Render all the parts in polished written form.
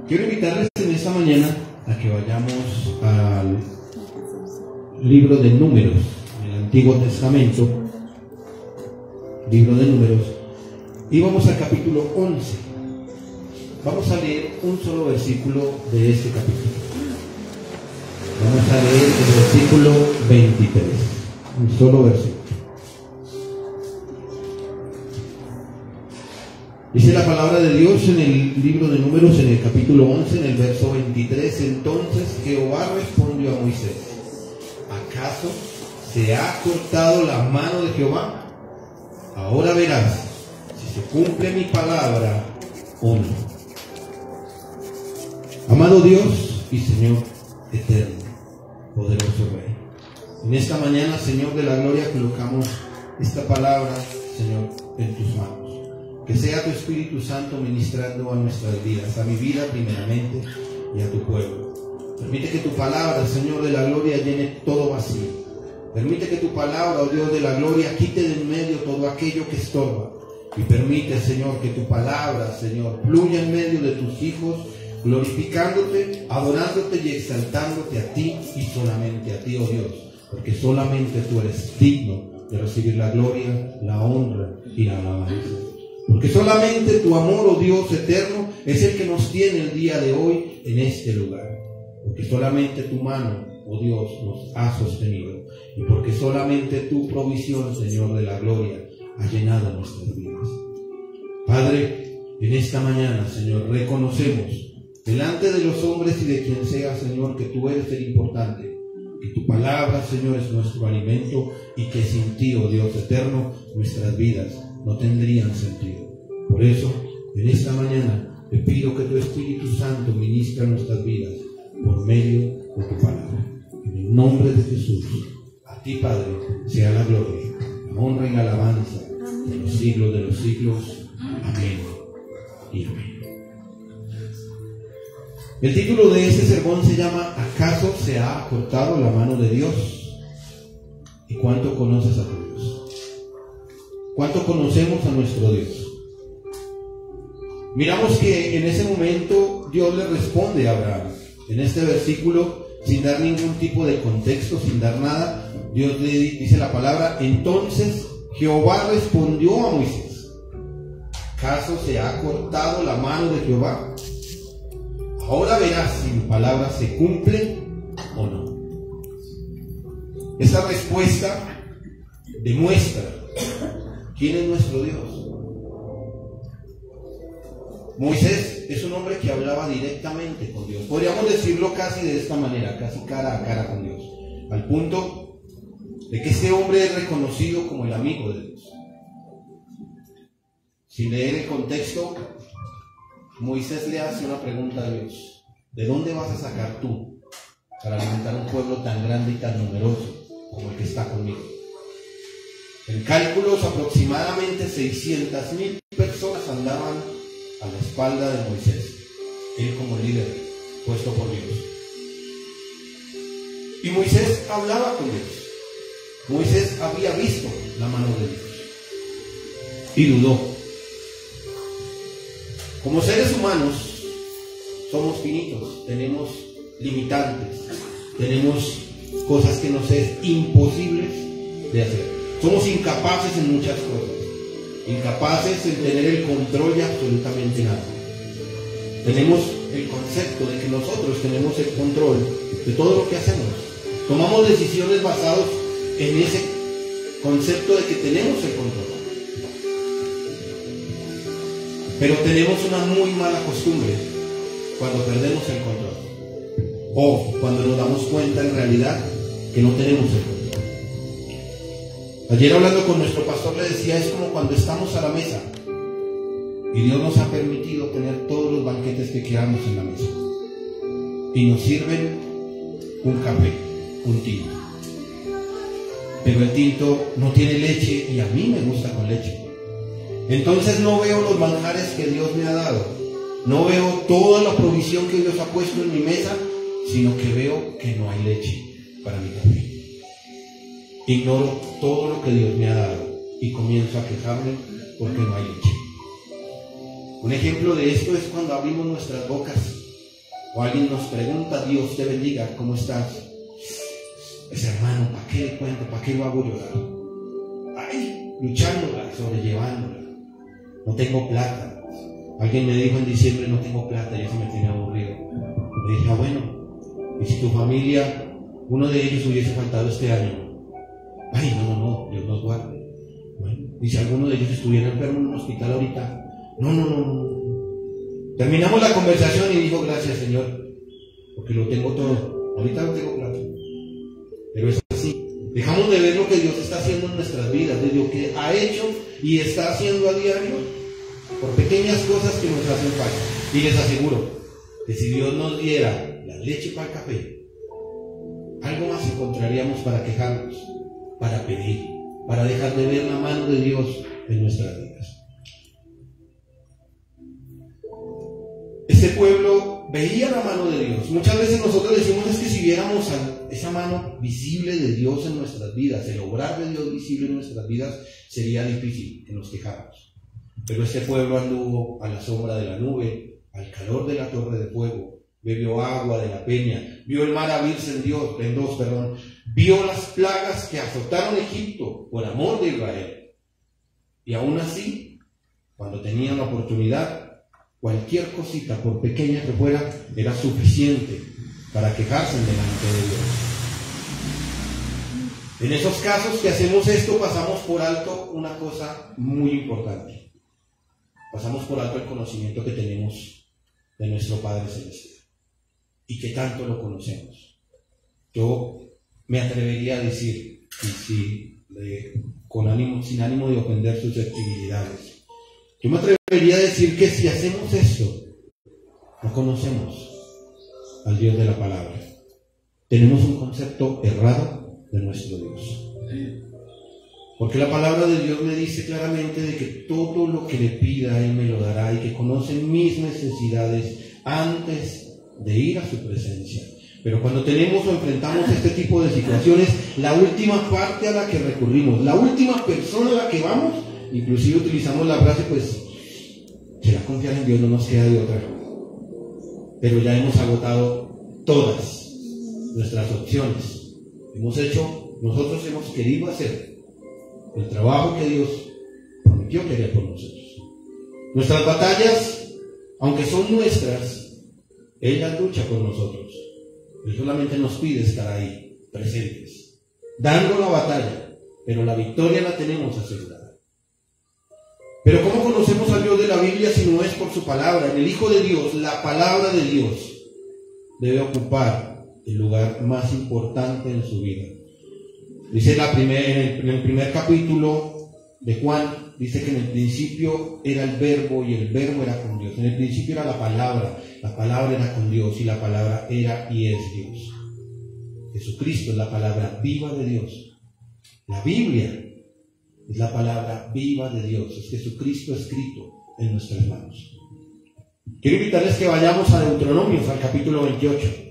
Quiero invitarles en esta mañana a que vayamos al libro de Números, en el Antiguo Testamento, libro de Números, y vamos al capítulo 11. Vamos a leer un solo versículo de este capítulo. Vamos a leer el versículo 23, un solo versículo. Dice la palabra de Dios en el libro de Números, en el capítulo 11, en el verso 23. Entonces Jehová respondió a Moisés: ¿acaso se ha cortado la mano de Jehová? Ahora verás si se cumple mi palabra o no. Amado Dios y Señor eterno, poderoso Rey, en esta mañana, Señor de la gloria, colocamos esta palabra, Señor, en tus manos. Que sea tu Espíritu Santo ministrando a nuestras vidas, a mi vida primeramente y a tu pueblo. Permite que tu palabra, Señor de la gloria, llene todo vacío. Permite que tu palabra, oh Dios de la gloria, quite de en medio todo aquello que estorba. Y permite, Señor, que tu palabra, Señor, fluya en medio de tus hijos, glorificándote, adorándote y exaltándote a ti y solamente a ti, oh Dios. Porque solamente tú eres digno de recibir la gloria, la honra y la alabanza. Porque solamente tu amor, oh Dios eterno, es el que nos tiene el día de hoy en este lugar. Porque solamente tu mano, oh Dios, nos ha sostenido. Y porque solamente tu provisión, Señor de la gloria, ha llenado nuestras vidas. Padre, en esta mañana, Señor, reconocemos delante de los hombres y de quien sea, Señor, que tú eres el importante. Que tu palabra, Señor, es nuestro alimento y que sin ti, oh Dios eterno, nuestras vidas no tendrían sentido. Por eso, en esta mañana, te pido que tu Espíritu Santo ministre a nuestras vidas por medio de tu palabra. En el nombre de Jesús, a ti, Padre, sea la gloria, la honra y la alabanza de los siglos. Amén y amén. El título de este sermón se llama ¿acaso se ha cortado la mano de Dios? ¿Y cuánto conoces a tu Dios? ¿Cuánto conocemos a nuestro Dios? Miramos que en ese momento Dios le responde a Abraham. En este versículo, sin dar ningún tipo de contexto, sin dar nada, Dios le dice la palabra: entonces Jehová respondió a Moisés: ¿acaso se ha cortado la mano de Jehová? Ahora verás si mi palabra se cumple o no. Esa respuesta demuestra quién es nuestro Dios. Moisés es un hombre que hablaba directamente con Dios. Podríamos decirlo casi de esta manera, casi cara a cara con Dios. Al punto de que este hombre es reconocido como el amigo de Dios. Sin leer el contexto, Moisés le hace una pregunta a Dios: ¿de dónde vas a sacar tú para alimentar un pueblo tan grande y tan numeroso como el que está conmigo? En cálculos, aproximadamente 600,000 personas andaban a la espalda de Moisés, él como líder puesto por Dios. Y Moisés hablaba con Dios. Moisés había visto la mano de Dios y dudó. Como seres humanos somos finitos, tenemos limitantes, tenemos cosas que nos es imposibles de hacer. Somos incapaces en muchas cosas, incapaces en tener el control de absolutamente nada. Tenemos el concepto de que nosotros tenemos el control de todo lo que hacemos. Tomamos decisiones basadas en ese concepto de que tenemos el control. Pero tenemos una muy mala costumbre cuando perdemos el control, o cuando nos damos cuenta en realidad que no tenemos el control. Ayer hablando con nuestro pastor le decía, es como cuando estamos a la mesa y Dios nos ha permitido tener todos los banquetes que queramos en la mesa y nos sirven un café, un tinto, pero el tinto no tiene leche y a mí me gusta con leche. Entonces no veo los manjares que Dios me ha dado, no veo toda la provisión que Dios ha puesto en mi mesa, sino que veo que no hay leche para mi café. Ignoro todo lo que Dios me ha dado y comienzo a quejarme porque no hay leche. Un ejemplo de esto es cuando abrimos nuestras bocas o alguien nos pregunta, Dios te bendiga, ¿cómo estás? Pues hermano, ¿para qué le cuento? ¿Para qué lo hago llorar? Ay, luchándola, sobrellevándola. No tengo plata. Alguien me dijo en diciembre, no tengo plata, y eso me tenía aburrido. Le dije, bueno, y si tu familia, uno de ellos hubiese faltado este año. Ay, no, Dios nos guarde. Bueno, y si alguno de ellos estuviera enfermo en un hospital ahorita, no. Terminamos la conversación y dijo, gracias Señor, porque lo tengo todo. Ahorita no tengo plata. Pero es así. Dejamos de ver lo que Dios está haciendo en nuestras vidas, de lo que ha hecho y está haciendo a diario, por pequeñas cosas que nos hacen falta. Y les aseguro que si Dios nos diera la leche para el café, algo más encontraríamos para quejarnos, para pedir, para dejar de ver la mano de Dios en nuestras vidas. Este pueblo veía la mano de Dios. Muchas veces nosotros decimos es que si viéramos esa mano visible de Dios en nuestras vidas, el obrar de Dios visible en nuestras vidas, sería difícil que nos quejáramos. Pero este pueblo anduvo a la sombra de la nube, al calor de la torre de fuego, bebió agua de la peña, vio el mar abrirse en dos, vio las plagas que azotaron Egipto por amor de Israel. Y aún así, cuando tenían la oportunidad, cualquier cosita, por pequeña que fuera, era suficiente para quejarse delante de Dios. En esos casos que hacemos esto, pasamos por alto una cosa muy importante. Pasamos por alto el conocimiento que tenemos de nuestro Padre Celestial y que tanto lo conocemos. Yo me atrevería a decir, sin ánimo de ofender susceptibilidades, yo me atrevería a decir que si hacemos esto, no conocemos al Dios de la palabra. Tenemos un concepto errado de nuestro Dios. Porque la palabra de Dios me dice claramente de que todo lo que le pida Él me lo dará y que conoce mis necesidades antes de ir a su presencia. Pero cuando tenemos o enfrentamos este tipo de situaciones, la última parte a la que recurrimos, la última persona a la que vamos, inclusive utilizamos la frase, pues, será confiar en Dios, no nos queda de otra. Pero ya hemos agotado todas nuestras opciones. Nosotros hemos querido hacer el trabajo que Dios prometió que haría por nosotros. Nuestras batallas, aunque son nuestras, Él lucha por nosotros. Él solamente nos pide estar ahí, presentes, dando la batalla, pero la victoria la tenemos asegurada. Pero ¿cómo conocemos al Dios de la Biblia si no es por su palabra? En el Hijo de Dios, la palabra de Dios debe ocupar el lugar más importante en su vida. Dice en el primer capítulo de Juan, dice que en el principio era el verbo y el verbo era con Dios. En el principio era la palabra era con Dios y la palabra era y es Dios. Jesucristo es la palabra viva de Dios. La Biblia es la palabra viva de Dios, es Jesucristo escrito en nuestras manos. Quiero invitarles que vayamos a Deuteronomios, al capítulo 28.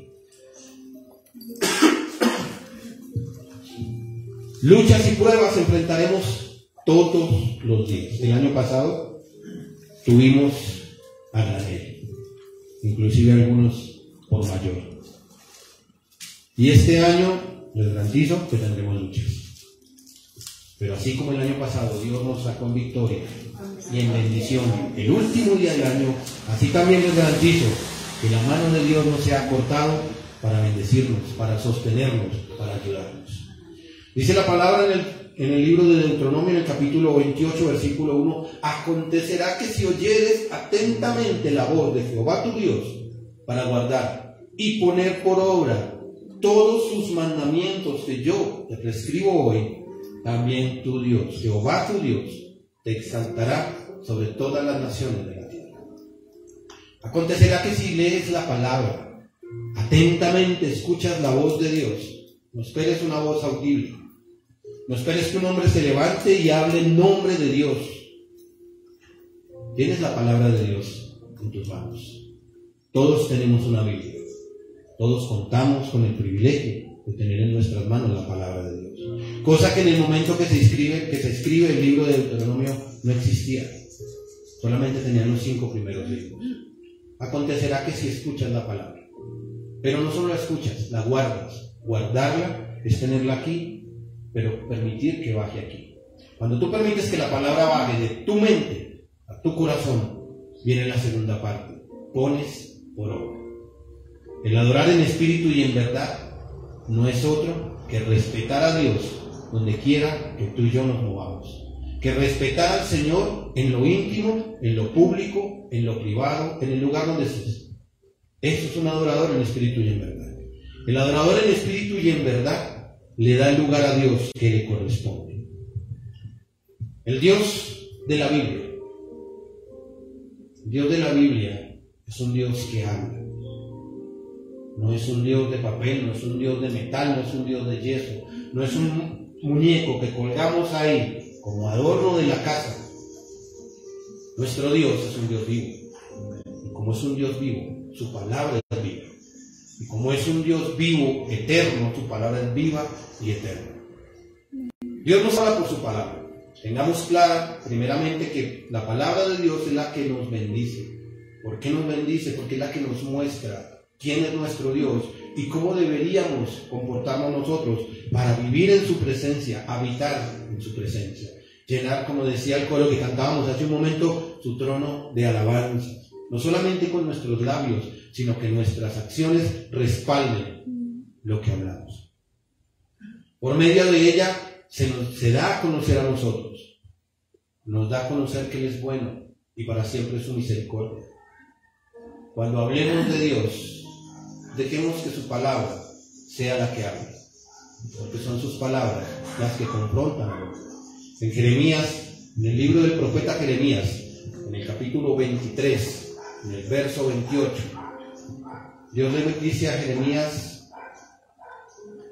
Luchas y pruebas enfrentaremos todos los días. El año pasado tuvimos a granel, inclusive algunos por mayor. Y este año les garantizo que tendremos luchas. Pero así como el año pasado Dios nos sacó en victoria y en bendición el último día del año, así también les garantizo que la mano de Dios no se ha cortado para bendecirnos, para sostenernos, para ayudarnos. Dice la palabra en el libro de Deuteronomio, en el capítulo 28, versículo 1, acontecerá que si oyeres atentamente la voz de Jehová tu Dios para guardar y poner por obra todos sus mandamientos que yo te prescribo hoy, también tu Dios, Jehová tu Dios, te exaltará sobre todas las naciones de la tierra. Acontecerá que si lees la palabra, atentamente escuchas la voz de Dios, no esperes una voz audible, no esperes que un hombre se levante y hable en nombre de Dios. Tienes la palabra de Dios en tus manos. Todos tenemos una Biblia. Todos contamos con el privilegio de tener en nuestras manos la palabra de Dios. Cosa que en el momento que se escribe el libro de Deuteronomio no existía. Solamente tenían los 5 primeros libros. Acontecerá que si escuchas la palabra. Pero no solo la escuchas, la guardas. Guardarla es tenerla aquí, pero permitir que baje aquí. Cuando tú permites que la palabra baje de tu mente a tu corazón, viene la segunda parte. Pones por obra. El adorar en espíritu y en verdad no es otro que respetar a Dios donde quiera que tú y yo nos movamos. Que respetar al Señor en lo íntimo, en lo público, en lo privado, en el lugar donde estés. Eso es un adorador en espíritu y en verdad. El adorador en espíritu y en verdad le da el lugar a Dios que le corresponde. El Dios de la Biblia. El Dios de la Biblia es un Dios que habla. No es un Dios de papel, no es un Dios de metal, no es un Dios de yeso, no es un muñeco que colgamos ahí como adorno de la casa. Nuestro Dios es un Dios vivo. Y como es un Dios vivo, su palabra es viva. Y como es un Dios vivo, eterno, su palabra es viva y eterna. Dios nos habla por su palabra. Tengamos clara, primeramente, que la palabra de Dios es la que nos bendice. ¿Por qué nos bendice? Porque es la que nos muestra quién es nuestro Dios y cómo deberíamos comportarnos nosotros para vivir en su presencia, habitar en su presencia, llenar, como decía el coro que cantábamos hace un momento, su trono de alabanzas, no solamente con nuestros labios, sino que nuestras acciones respalden lo que hablamos. Por medio de ella se da a conocer a nosotros, nos da a conocer que Él es bueno y para siempre es su misericordia. Cuando hablemos de Dios, dejemos que su palabra sea la que hable, porque son sus palabras las que confrontan. En Jeremías, en el libro del profeta Jeremías, en el capítulo 23, en el verso 28, Dios le dice a Jeremías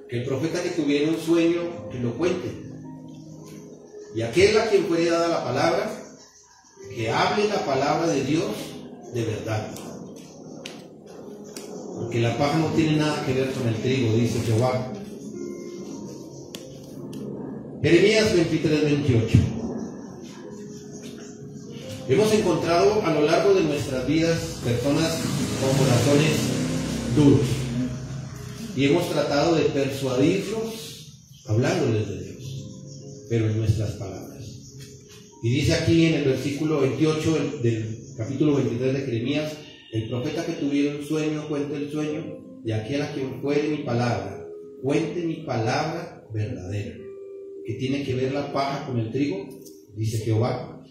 que el profeta que tuviera un sueño, que lo cuente. Y aquel a quien fuere dada la palabra, que hable la palabra de Dios de verdad. Porque la paja no tiene nada que ver con el trigo, dice Jehová. Jeremías 23, 28. Hemos encontrado a lo largo de nuestras vidas personas con corazones duros. Y hemos tratado de persuadirlos hablándoles de Dios, pero en nuestras palabras. Y dice aquí en el versículo 28 del capítulo 23 de Jeremías: el profeta que tuviera un sueño, cuente el sueño, y aquel a quien fuere mi palabra, cuente mi palabra verdadera. ¿Qué tiene que ver la paja con el trigo? Dice Jehová.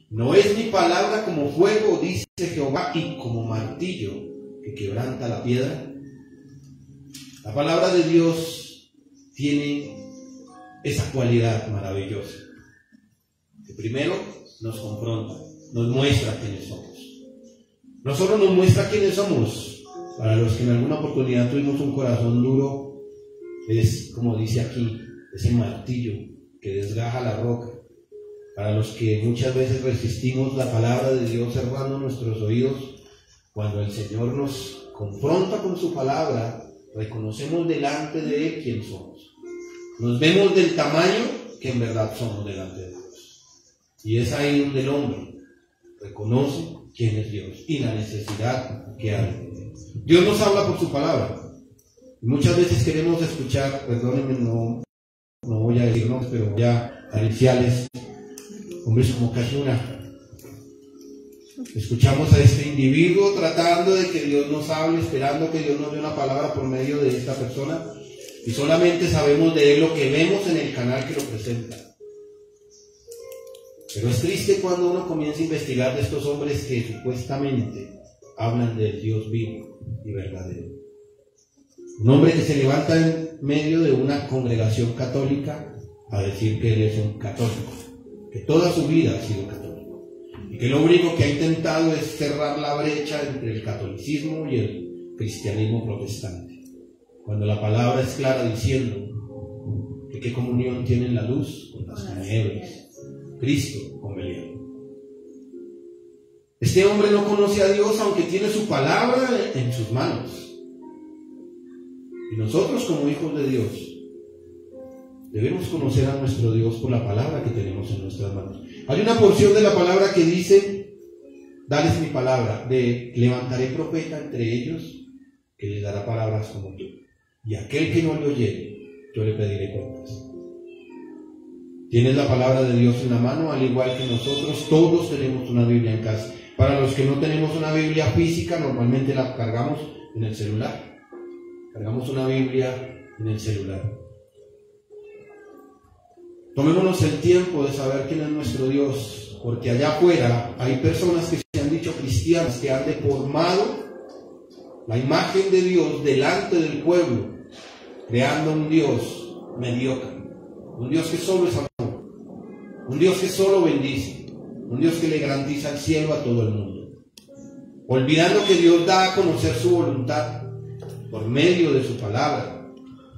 No es mi palabra como fuego, dice Jehová, y como martillo que quebranta la piedra. La palabra de Dios tiene esa cualidad maravillosa, que primero nos confronta, nos muestra quiénes somos. No solo nos muestra quiénes somos, para los que en alguna oportunidad tuvimos un corazón duro, es como dice aquí, ese martillo que desgaja la roca. Para los que muchas veces resistimos la palabra de Dios cerrando nuestros oídos, cuando el Señor nos confronta con su palabra, reconocemos delante de Él quién somos. Nos vemos del tamaño que en verdad somos delante de Dios. Y es ahí donde el hombre reconoce quién es Dios y la necesidad que hay. Dios nos habla por su palabra. Y muchas veces queremos escuchar, perdónenme, no voy a decir nombres, pero ya iniciales, hombres como Cachuna. Escuchamos a este individuo tratando de que Dios nos hable, esperando que Dios nos dé una palabra por medio de esta persona, y solamente sabemos de él lo que vemos en el canal que lo presenta. Pero es triste cuando uno comienza a investigar de estos hombres que supuestamente hablan del Dios vivo y verdadero. Un hombre que se levanta en medio de una congregación católica a decir que él es un católico, que toda su vida ha sido católico, y que lo único que ha intentado es cerrar la brecha entre el catolicismo y el cristianismo protestante, cuando la palabra es clara diciendo que qué comunión tiene la luz con las tinieblas, Cristo con Belial. Este hombre no conoce a Dios aunque tiene su palabra en sus manos. Y nosotros como hijos de Dios debemos conocer a nuestro Dios por la palabra que tenemos en nuestras manos. Hay una porción de la palabra que dice: dales mi palabra, de levantaré profeta entre ellos que les dará palabras como tú. Y aquel que no le oyere, yo le pediré cuentas. Tienes la palabra de Dios en la mano, al igual que nosotros. Todos tenemos una Biblia en casa. Para los que no tenemos una Biblia física, normalmente la cargamos en el celular. Cargamos una Biblia en el celular. Tomémonos el tiempo de saber quién es nuestro Dios, porque allá afuera hay personas que se han dicho cristianas, que han deformado la imagen de Dios delante del pueblo, creando un Dios mediocre, un Dios que solo es amor, un Dios que solo bendice, un Dios que le garantiza el cielo a todo el mundo, olvidando que Dios da a conocer su voluntad por medio de su palabra.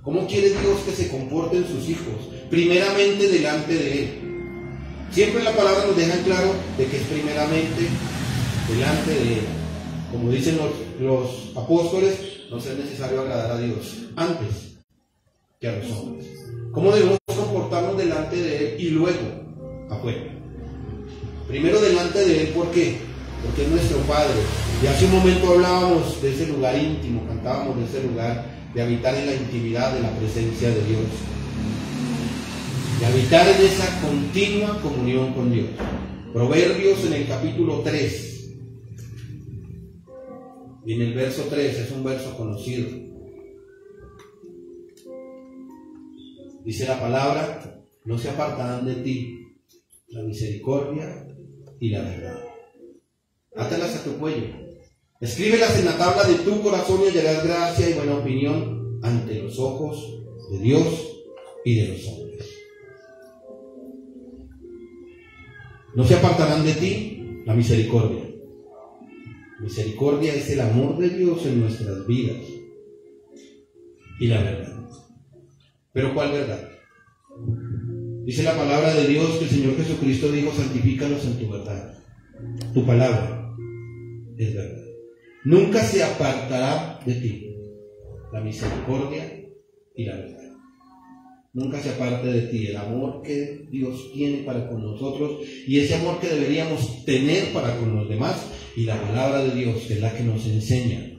¿Cómo quiere Dios que se comporten sus hijos? Primeramente delante de Él. Siempre la palabra nos deja en claro de que es primeramente delante de Él. Como dicen los apóstoles, nos es necesario agradar a Dios antes que a los hombres. ¿Cómo debemos comportarnos delante de Él y luego afuera? Primero delante de Él, ¿por qué? Porque es nuestro Padre. Y hace un momento hablábamos de ese lugar íntimo, cantábamos de ese lugar de habitar en la intimidad de la presencia de Dios, de habitar en esa continua comunión con Dios. Proverbios en el capítulo 3 y en el verso 3, es un verso conocido. Dice la palabra: no se apartarán de ti la misericordia y la verdad. Átalas a tu cuello. Escríbelas en la tabla de tu corazón y hallarás gracia y buena opinión ante los ojos de Dios y de los hombres. No se apartarán de ti la misericordia. Misericordia es el amor de Dios en nuestras vidas y la verdad. ¿Pero cuál verdad? Dice la palabra de Dios que el Señor Jesucristo dijo: santifícalos en tu verdad. Tu palabra es verdad. Nunca se apartará de ti la misericordia y la verdad. Nunca se aparte de ti el amor que Dios tiene para con nosotros y ese amor que deberíamos tener para con los demás, y la palabra de Dios, que es la que nos enseña.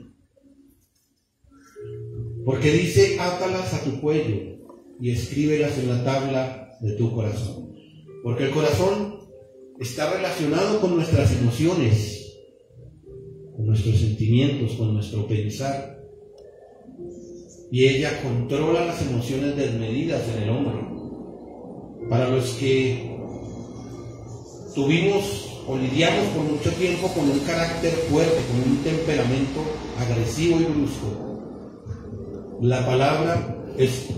Porque dice: átalas a tu cuello y escríbelas en la tabla de tu corazón. Porque el corazón está relacionado con nuestras emociones, con nuestros sentimientos, con nuestro pensar, y ella controla las emociones desmedidas en el hombre. Para los que tuvimos o lidiamos por mucho tiempo con un carácter fuerte, con un temperamento agresivo y brusco, la palabra es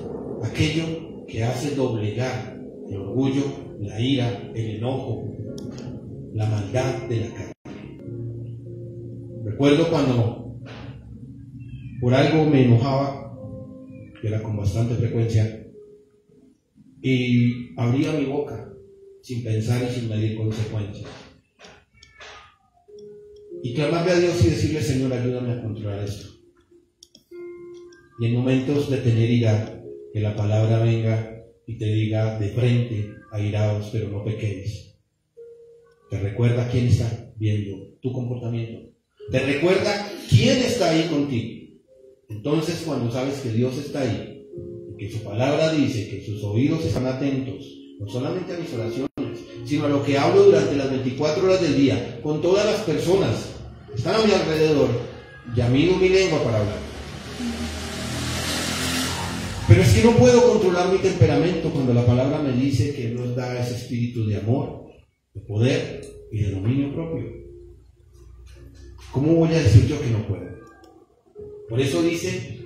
aquello que hace doblegar el orgullo, la ira, el enojo, la maldad de la carne. Recuerdo cuando por algo me enojaba, que era con bastante frecuencia, y abría mi boca sin pensar y sin medir consecuencias. Y clamarle a Dios y decirle: Señor, ayúdame a controlar esto. Y en momentos de tener ira, que la palabra venga y te diga de frente: airaos, pero no pequéis. Te recuerda quién está viendo tu comportamiento. Te recuerda quién está ahí contigo. Entonces, cuando sabes que Dios está ahí, y que su palabra dice que sus oídos están atentos, no solamente a mis oraciones, sino a lo que hablo durante las 24 horas del día, con todas las personas que están a mi alrededor, ya mido mi lengua para hablar. Pero es que no puedo controlar mi temperamento cuando la palabra me dice que Dios da ese espíritu de amor, de poder y de dominio propio. ¿Cómo voy a decir yo que no puedo? Por eso dice: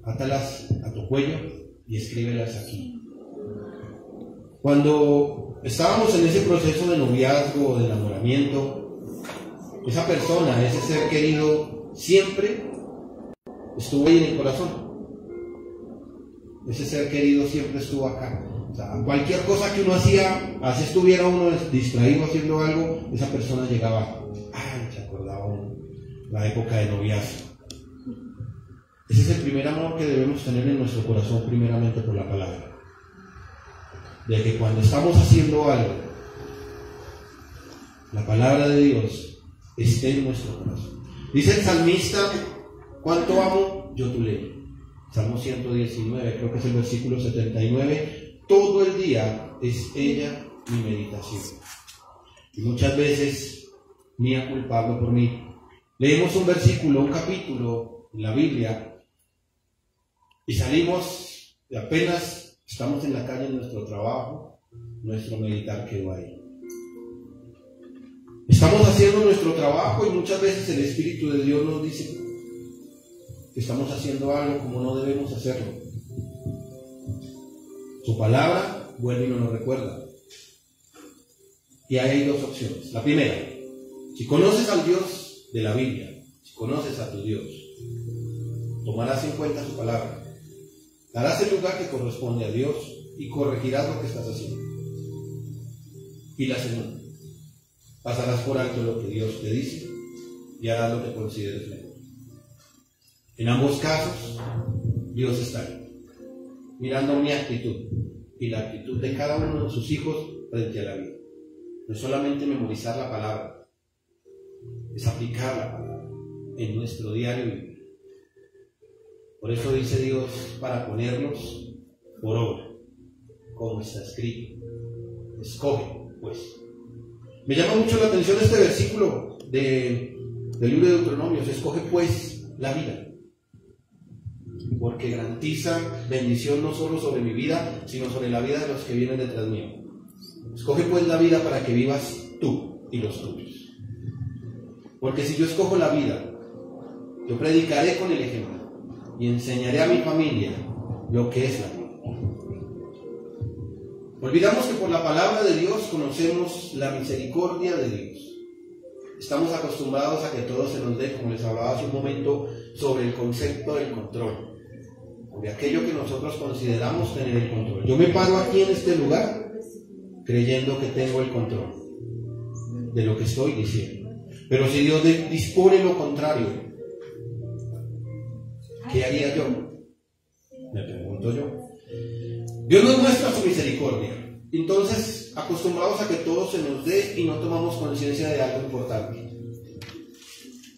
átalas a tu cuello y escríbelas aquí. Cuando estábamos en ese proceso de noviazgo o de enamoramiento, esa persona, ese ser querido, siempre estuvo ahí en el corazón. Ese ser querido siempre estuvo acá. O sea, cualquier cosa que uno hacía, así estuviera uno distraído haciendo algo, esa persona llegaba. Ay, se acordaba uno, la época de noviazgo. Ese es el primer amor que debemos tener en nuestro corazón, primeramente por la palabra. De que cuando estamos haciendo algo, la palabra de Dios esté en nuestro corazón. Dice el salmista: ¿Cuánto amo yo tu ley? Salmo 119, creo que es el versículo 79. Todo el día es ella mi meditación. Y muchas veces mía culpable por mí. Leemos un versículo, un capítulo en la Biblia y salimos y apenas estamos en la calle en nuestro trabajo, nuestro meditar quedó ahí. Estamos haciendo nuestro trabajo y muchas veces el Espíritu de Dios nos dice que estamos haciendo algo como no debemos hacerlo. Su palabra vuelve y nos recuerda. Y ahí hay dos opciones. La primera, si conoces al Dios de la Biblia, si conoces a tu Dios, tomarás en cuenta su palabra, darás el lugar que corresponde a Dios y corregirás lo que estás haciendo. Y la segunda, pasarás por alto lo que Dios te dice y harás lo que consideres mejor. En ambos casos, Dios está ahí, mirando mi actitud y la actitud de cada uno de sus hijos frente a la vida. No es solamente memorizar la palabra, es aplicar la palabra en nuestro diario vivir. Por eso dice Dios, para ponernos por obra, como está escrito. Escoge, pues. Me llama mucho la atención este versículo del libro de Deuteronomio. Escoge, pues, la vida. Porque garantiza bendición no solo sobre mi vida, sino sobre la vida de los que vienen detrás mío. Escoge pues la vida para que vivas tú y los tuyos. Porque si yo escojo la vida, yo predicaré con el ejemplo y enseñaré a mi familia lo que es la vida. Olvidamos que por la palabra de Dios conocemos la misericordia de Dios. Estamos acostumbrados a que todo se nos dé, como les hablaba hace un momento, sobre el concepto del control, de aquello que nosotros consideramos tener el control. Yo me paro aquí en este lugar creyendo que tengo el control de lo que estoy diciendo. Pero si Dios dispone lo contrario, ¿qué haría yo? Me pregunto yo. Dios nos muestra su misericordia. Entonces, acostumbrados a que todo se nos dé y no tomamos conciencia de algo importante.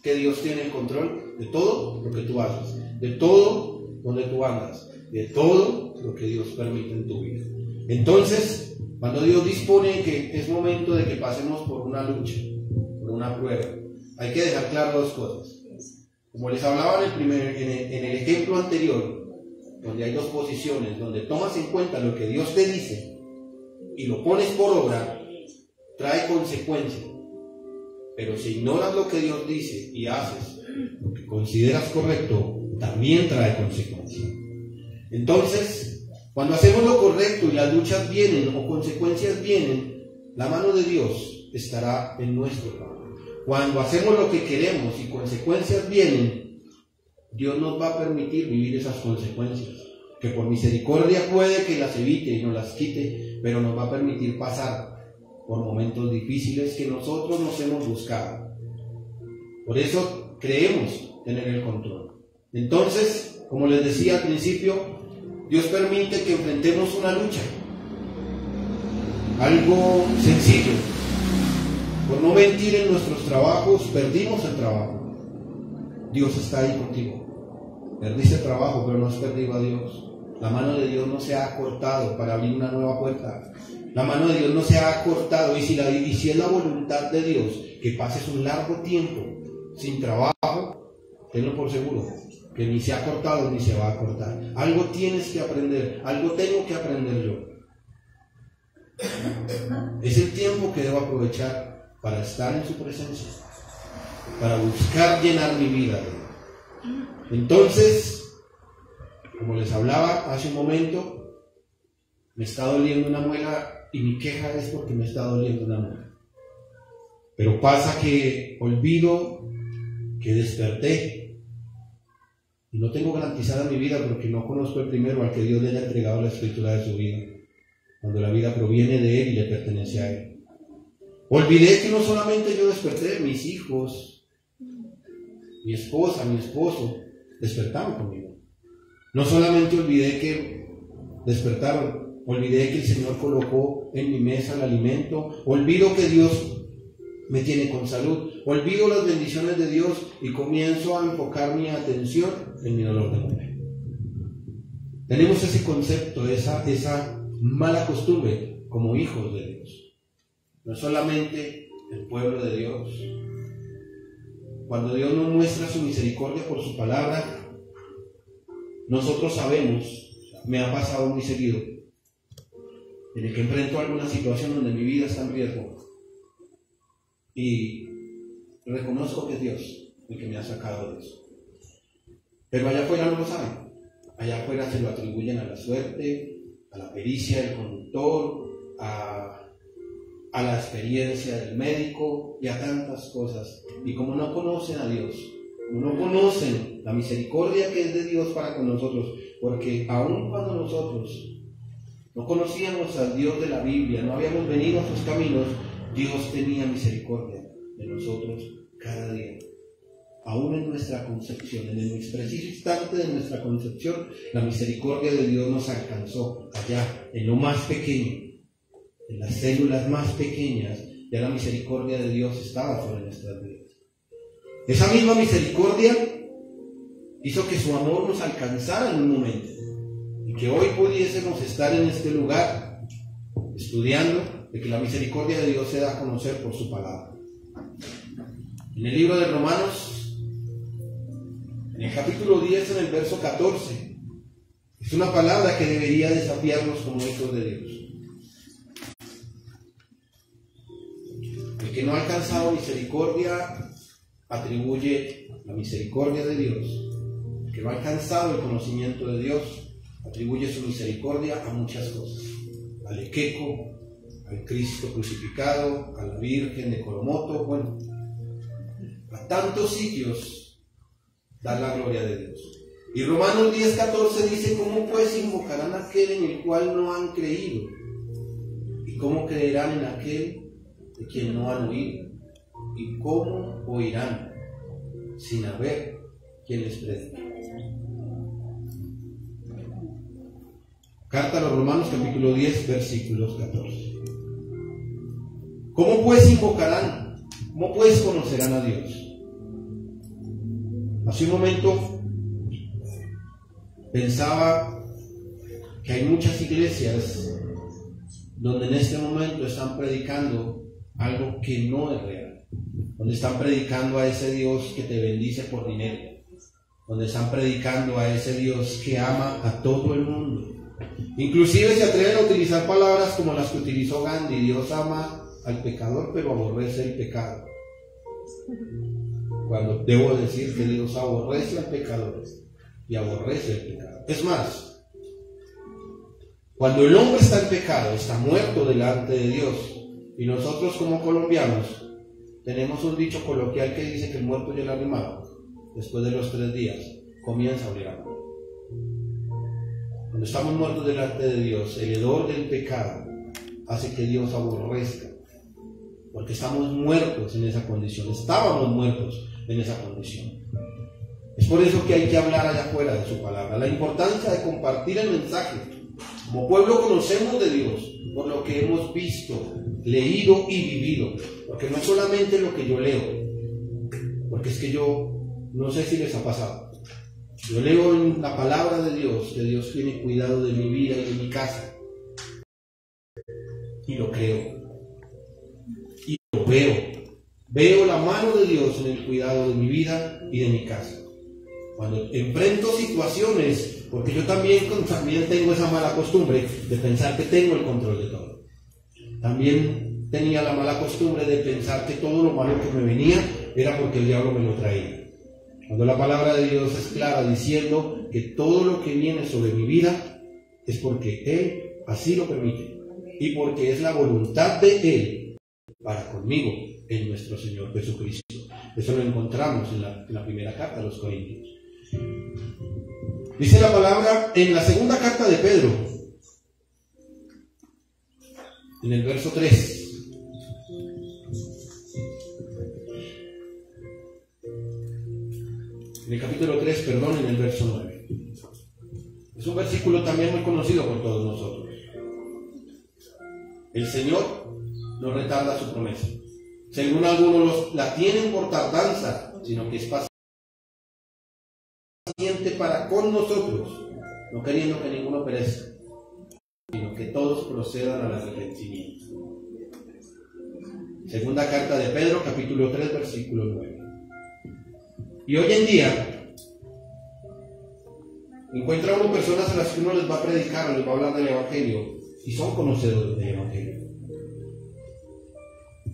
Que Dios tiene el control de todo lo que tú haces, de todo donde tú andas, de todo lo que Dios permite en tu vida. Entonces, cuando Dios dispone que es momento de que pasemos por una lucha, por una prueba, hay que dejar claro dos cosas. Como les hablaba en el ejemplo anterior, donde hay dos posiciones, donde tomas en cuenta lo que Dios te dice y lo pones por obra, trae consecuencia. Pero si ignoras lo que Dios dice y haces lo que consideras correcto, también trae consecuencia. Entonces, cuando hacemos lo correcto y las luchas vienen o consecuencias vienen, la mano de Dios estará en nuestro lado. Cuando hacemos lo que queremos y consecuencias vienen, Dios nos va a permitir vivir esas consecuencias, que por misericordia puede que las evite y nos las quite, pero nos va a permitir pasar por momentos difíciles que nosotros nos hemos buscado. Por eso creemos tener el control. Entonces, como les decía al principio, Dios permite que enfrentemos una lucha. Algo sencillo. Por no mentir en nuestros trabajos, perdimos el trabajo. Dios está ahí contigo. Perdiste el trabajo, pero no has perdido a Dios. La mano de Dios no se ha cortado para abrir una nueva puerta. La mano de Dios no se ha cortado. Y si es la voluntad de Dios que pases un largo tiempo sin trabajo, tenlo por seguro, que ni se ha cortado ni se va a cortar. Algo tienes que aprender, algo tengo que aprender yo. Es el tiempo que debo aprovechar para estar en su presencia, para buscar llenar mi vida. Entonces, como les hablaba hace un momento, me está doliendo una muela y mi queja es porque me está doliendo una muela. Pero pasa que olvido que desperté y no tengo garantizada mi vida porque no conozco el primero al que Dios le haya entregado la escritura de su vida, cuando la vida proviene de Él y le pertenece a Él. Olvidé que no solamente yo desperté, mis hijos, mi esposa, mi esposo, despertaron conmigo. No solamente olvidé que despertaron, olvidé que el Señor colocó en mi mesa el alimento, olvido que Dios me tiene con salud. Olvido las bendiciones de Dios y comienzo a enfocar mi atención en mi dolor de muerte. Tenemos ese concepto, esa mala costumbre como hijos de Dios. No solamente el pueblo de Dios. Cuando Dios nos muestra su misericordia por su palabra, nosotros sabemos, me ha pasado muy seguido, en el que enfrento alguna situación donde mi vida está en riesgo y reconozco que es Dios el que me ha sacado de eso. Pero allá afuera no lo saben. Allá afuera se lo atribuyen a la suerte, a la pericia del conductor, a la experiencia del médico y a tantas cosas. Y como no conocen a Dios, como no conocen la misericordia que es de Dios para con nosotros, porque aun cuando nosotros no conocíamos al Dios de la Biblia, no habíamos venido a sus caminos, Dios tenía misericordia de nosotros cada día. Aún en nuestra concepción, en el preciso instante de nuestra concepción, la misericordia de Dios nos alcanzó allá, en lo más pequeño, en las células más pequeñas. Ya la misericordia de Dios estaba sobre nuestras vidas. Esa misma misericordia hizo que su amor nos alcanzara en un momento y que hoy pudiésemos estar en este lugar estudiando de que la misericordia de Dios se da a conocer por su palabra. En el libro de Romanos, en el capítulo 10, en el verso 14, es una palabra que debería desafiarnos como hijos de Dios. El que no ha alcanzado misericordia atribuye la misericordia de Dios. El que no ha alcanzado el conocimiento de Dios atribuye su misericordia a muchas cosas. Al Equeco, al Cristo crucificado, a la Virgen de Coromoto, bueno, a tantos sitios da la gloria de Dios. Y Romanos 10:14 dice: ¿cómo pues invocarán a aquel en el cual no han creído? ¿Y cómo creerán en aquel de quien no han oído? ¿Y cómo oirán sin haber quien les predique? Carta a los Romanos, capítulo 10, versículos 14. ¿Cómo pues invocarán? ¿Cómo pues conocerán a Dios? Hace un momento pensaba que hay muchas iglesias donde en este momento están predicando algo que no es real, donde están predicando a ese Dios que te bendice por dinero, donde están predicando a ese Dios que ama a todo el mundo. Inclusive se atreven a utilizar palabras como las que utilizó Gandhi: Dios ama al pecador pero aborrece el pecado. Cuando debo decir que Dios aborrece al pecador y aborrece el pecado. Es más, cuando el hombre está en pecado, está muerto delante de Dios, y nosotros como colombianos tenemos un dicho coloquial que dice que el muerto ya el arrimado, después de los 3 días, comienza a abrir la mano. Cuando estamos muertos delante de Dios, el hedor del pecado hace que Dios aborrezca, porque estamos muertos en esa condición, estábamos muertos en esa condición. Es por eso que hay que hablar allá afuera de su palabra, la importancia de compartir el mensaje. Como pueblo conocemos de Dios por lo que hemos visto, leído y vivido, porque no es solamente lo que yo leo, porque es que yo no sé si les ha pasado. Yo leo en la palabra de Dios que Dios tiene cuidado de mi vida y de mi casa, y lo creo y lo veo la mano de Dios en el cuidado de mi vida y de mi casa. Cuando enfrento situaciones, porque yo también tengo esa mala costumbre de pensar que tengo el control de todo. También tenía la mala costumbre de pensar que todo lo malo que me venía era porque el diablo me lo traía. Cuando la palabra de Dios es clara diciendo que todo lo que viene sobre mi vida es porque Él así lo permite y porque es la voluntad de Él para conmigo en nuestro Señor Jesucristo. Eso lo encontramos en la primera carta a los Corintios. Dice la palabra en la segunda carta de Pedro, en el verso 3. En el capítulo 3, perdón, en el verso 9. Es un versículo también muy conocido por todos nosotros. El Señor no retarda su promesa. según algunos la tienen por tardanza, sino que es paciente para con nosotros, no queriendo que ninguno perezca, sino que todos procedan al arrepentimiento. Segunda carta de Pedro, capítulo 3, versículo 9. Y hoy en día encuentra uno personas a las que uno les va a predicar o les va a hablar del Evangelio y son conocedores del Evangelio.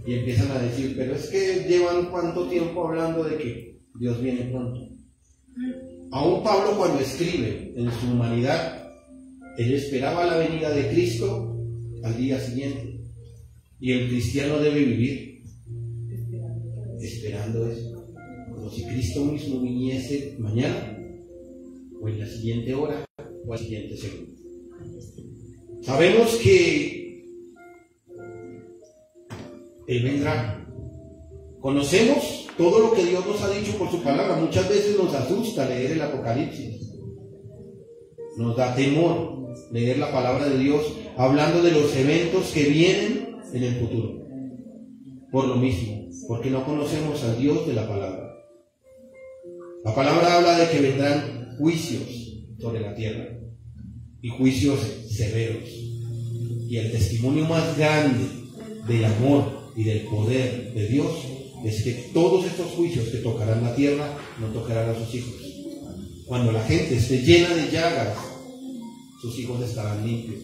Y empiezan a decir, pero es que llevan cuánto tiempo hablando de que Dios viene pronto. Aún Pablo, cuando escribe en su humanidad, él esperaba la venida de Cristo al día siguiente. Y el cristiano debe vivir esperando eso, como si Cristo mismo viniese mañana, o en la siguiente hora, o al siguiente segundo. Sabemos que Él vendrá. Conocemos todo lo que Dios nos ha dicho por su palabra. Muchas veces nos asusta leer el Apocalipsis. Nos da temor leer la palabra de Dios hablando de los eventos que vienen en el futuro. Por lo mismo, porque no conocemos al Dios de la palabra. La palabra habla de que vendrán juicios sobre la tierra y juicios severos. Y el testimonio más grande del amor y del poder de Dios es que todos estos juicios que tocarán la tierra no tocarán a sus hijos. Cuando la gente esté llena de llagas, sus hijos estarán limpios.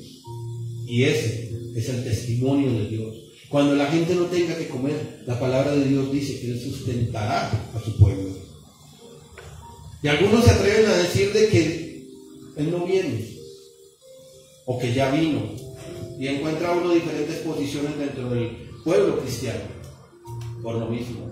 Y ese es el testimonio de Dios. Cuando la gente no tenga que comer, la palabra de Dios dice que Él sustentará a su pueblo. Y algunos se atreven a decir de que Él no viene, o que ya vino, y encuentra uno diferentes posiciones dentro del pueblo cristiano, por lo mismo,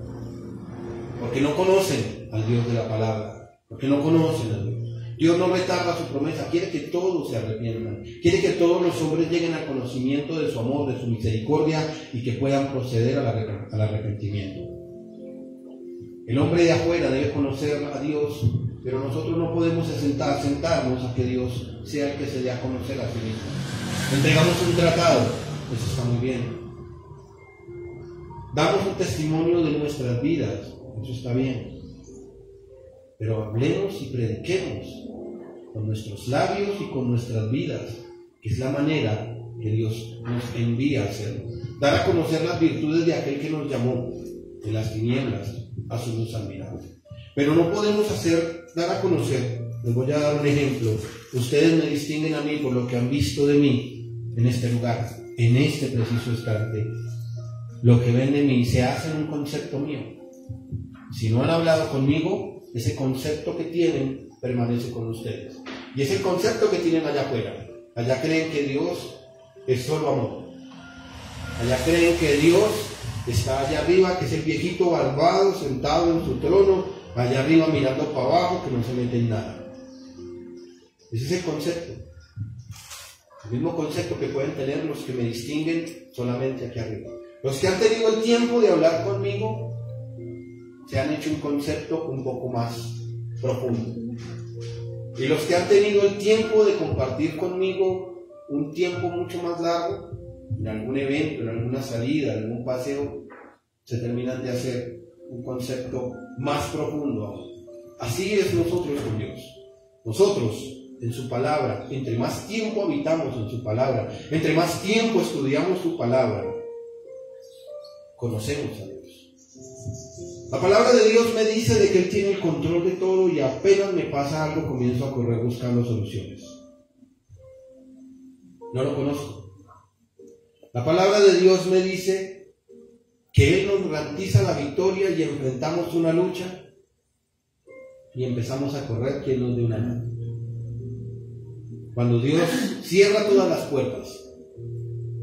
porque no conocen al Dios de la palabra, porque no conocen a Dios. Dios no retarda su promesa, quiere que todos se arrepientan, quiere que todos los hombres lleguen al conocimiento de su amor, de su misericordia y que puedan proceder al arrepentimiento. El hombre de afuera debe conocer a Dios, pero nosotros no podemos sentarnos a que Dios sea el que se dé a conocer a sí mismo. Entregamos un tratado, eso está muy bien. Damos un testimonio de nuestras vidas, eso está bien. Pero hablemos y prediquemos con nuestros labios y con nuestras vidas, que es la manera que Dios nos envía a hacerlo. Dar a conocer las virtudes de aquel que nos llamó de las tinieblas a su luz admirable. Pero no podemos dar a conocer, les voy a dar un ejemplo. Ustedes me distinguen a mí por lo que han visto de mí en este lugar, en este preciso instante. Lo que ven de mí se hace en un concepto mío. Si no han hablado conmigo, ese concepto que tienen permanece con ustedes. Y es el concepto que tienen allá afuera. Allá creen que Dios es solo amor. Allá creen que Dios está allá arriba, que es el viejito barbado sentado en su trono, allá arriba mirando para abajo, que no se mete en nada. Ese es el concepto. El mismo concepto que pueden tener los que me distinguen solamente aquí arriba. Los que han tenido el tiempo de hablar conmigo se han hecho un concepto un poco más profundo. Y los que han tenido el tiempo de compartir conmigo un tiempo mucho más largo, en algún evento, en alguna salida, en algún paseo, se terminan de hacer un concepto más profundo aún. Así es nosotros con Dios. Nosotros, en su palabra, entre más tiempo habitamos en su palabra, entre más tiempo estudiamos su palabra, conocemos a Dios. La palabra de Dios me dice de que Él tiene el control de todo y apenas me pasa algo comienzo a correr buscando soluciones. No lo conozco. La palabra de Dios me dice que Él nos garantiza la victoria y enfrentamos una lucha y empezamos a correr que nos dé una mano. Cuando Dios cierra todas las puertas,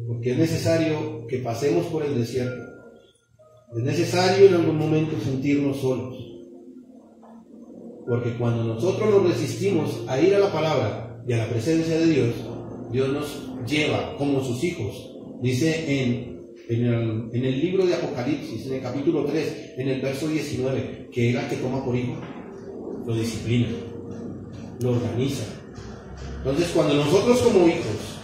porque es necesario que pasemos por el desierto, es necesario en algún momento sentirnos solos, porque cuando nosotros nos resistimos a ir a la palabra y a la presencia de Dios, Dios nos lleva como sus hijos. Dice en el libro de Apocalipsis, en el capítulo 3, en el verso 19, que Él al que toma por hijo lo disciplina, lo organiza. Entonces, cuando nosotros como hijos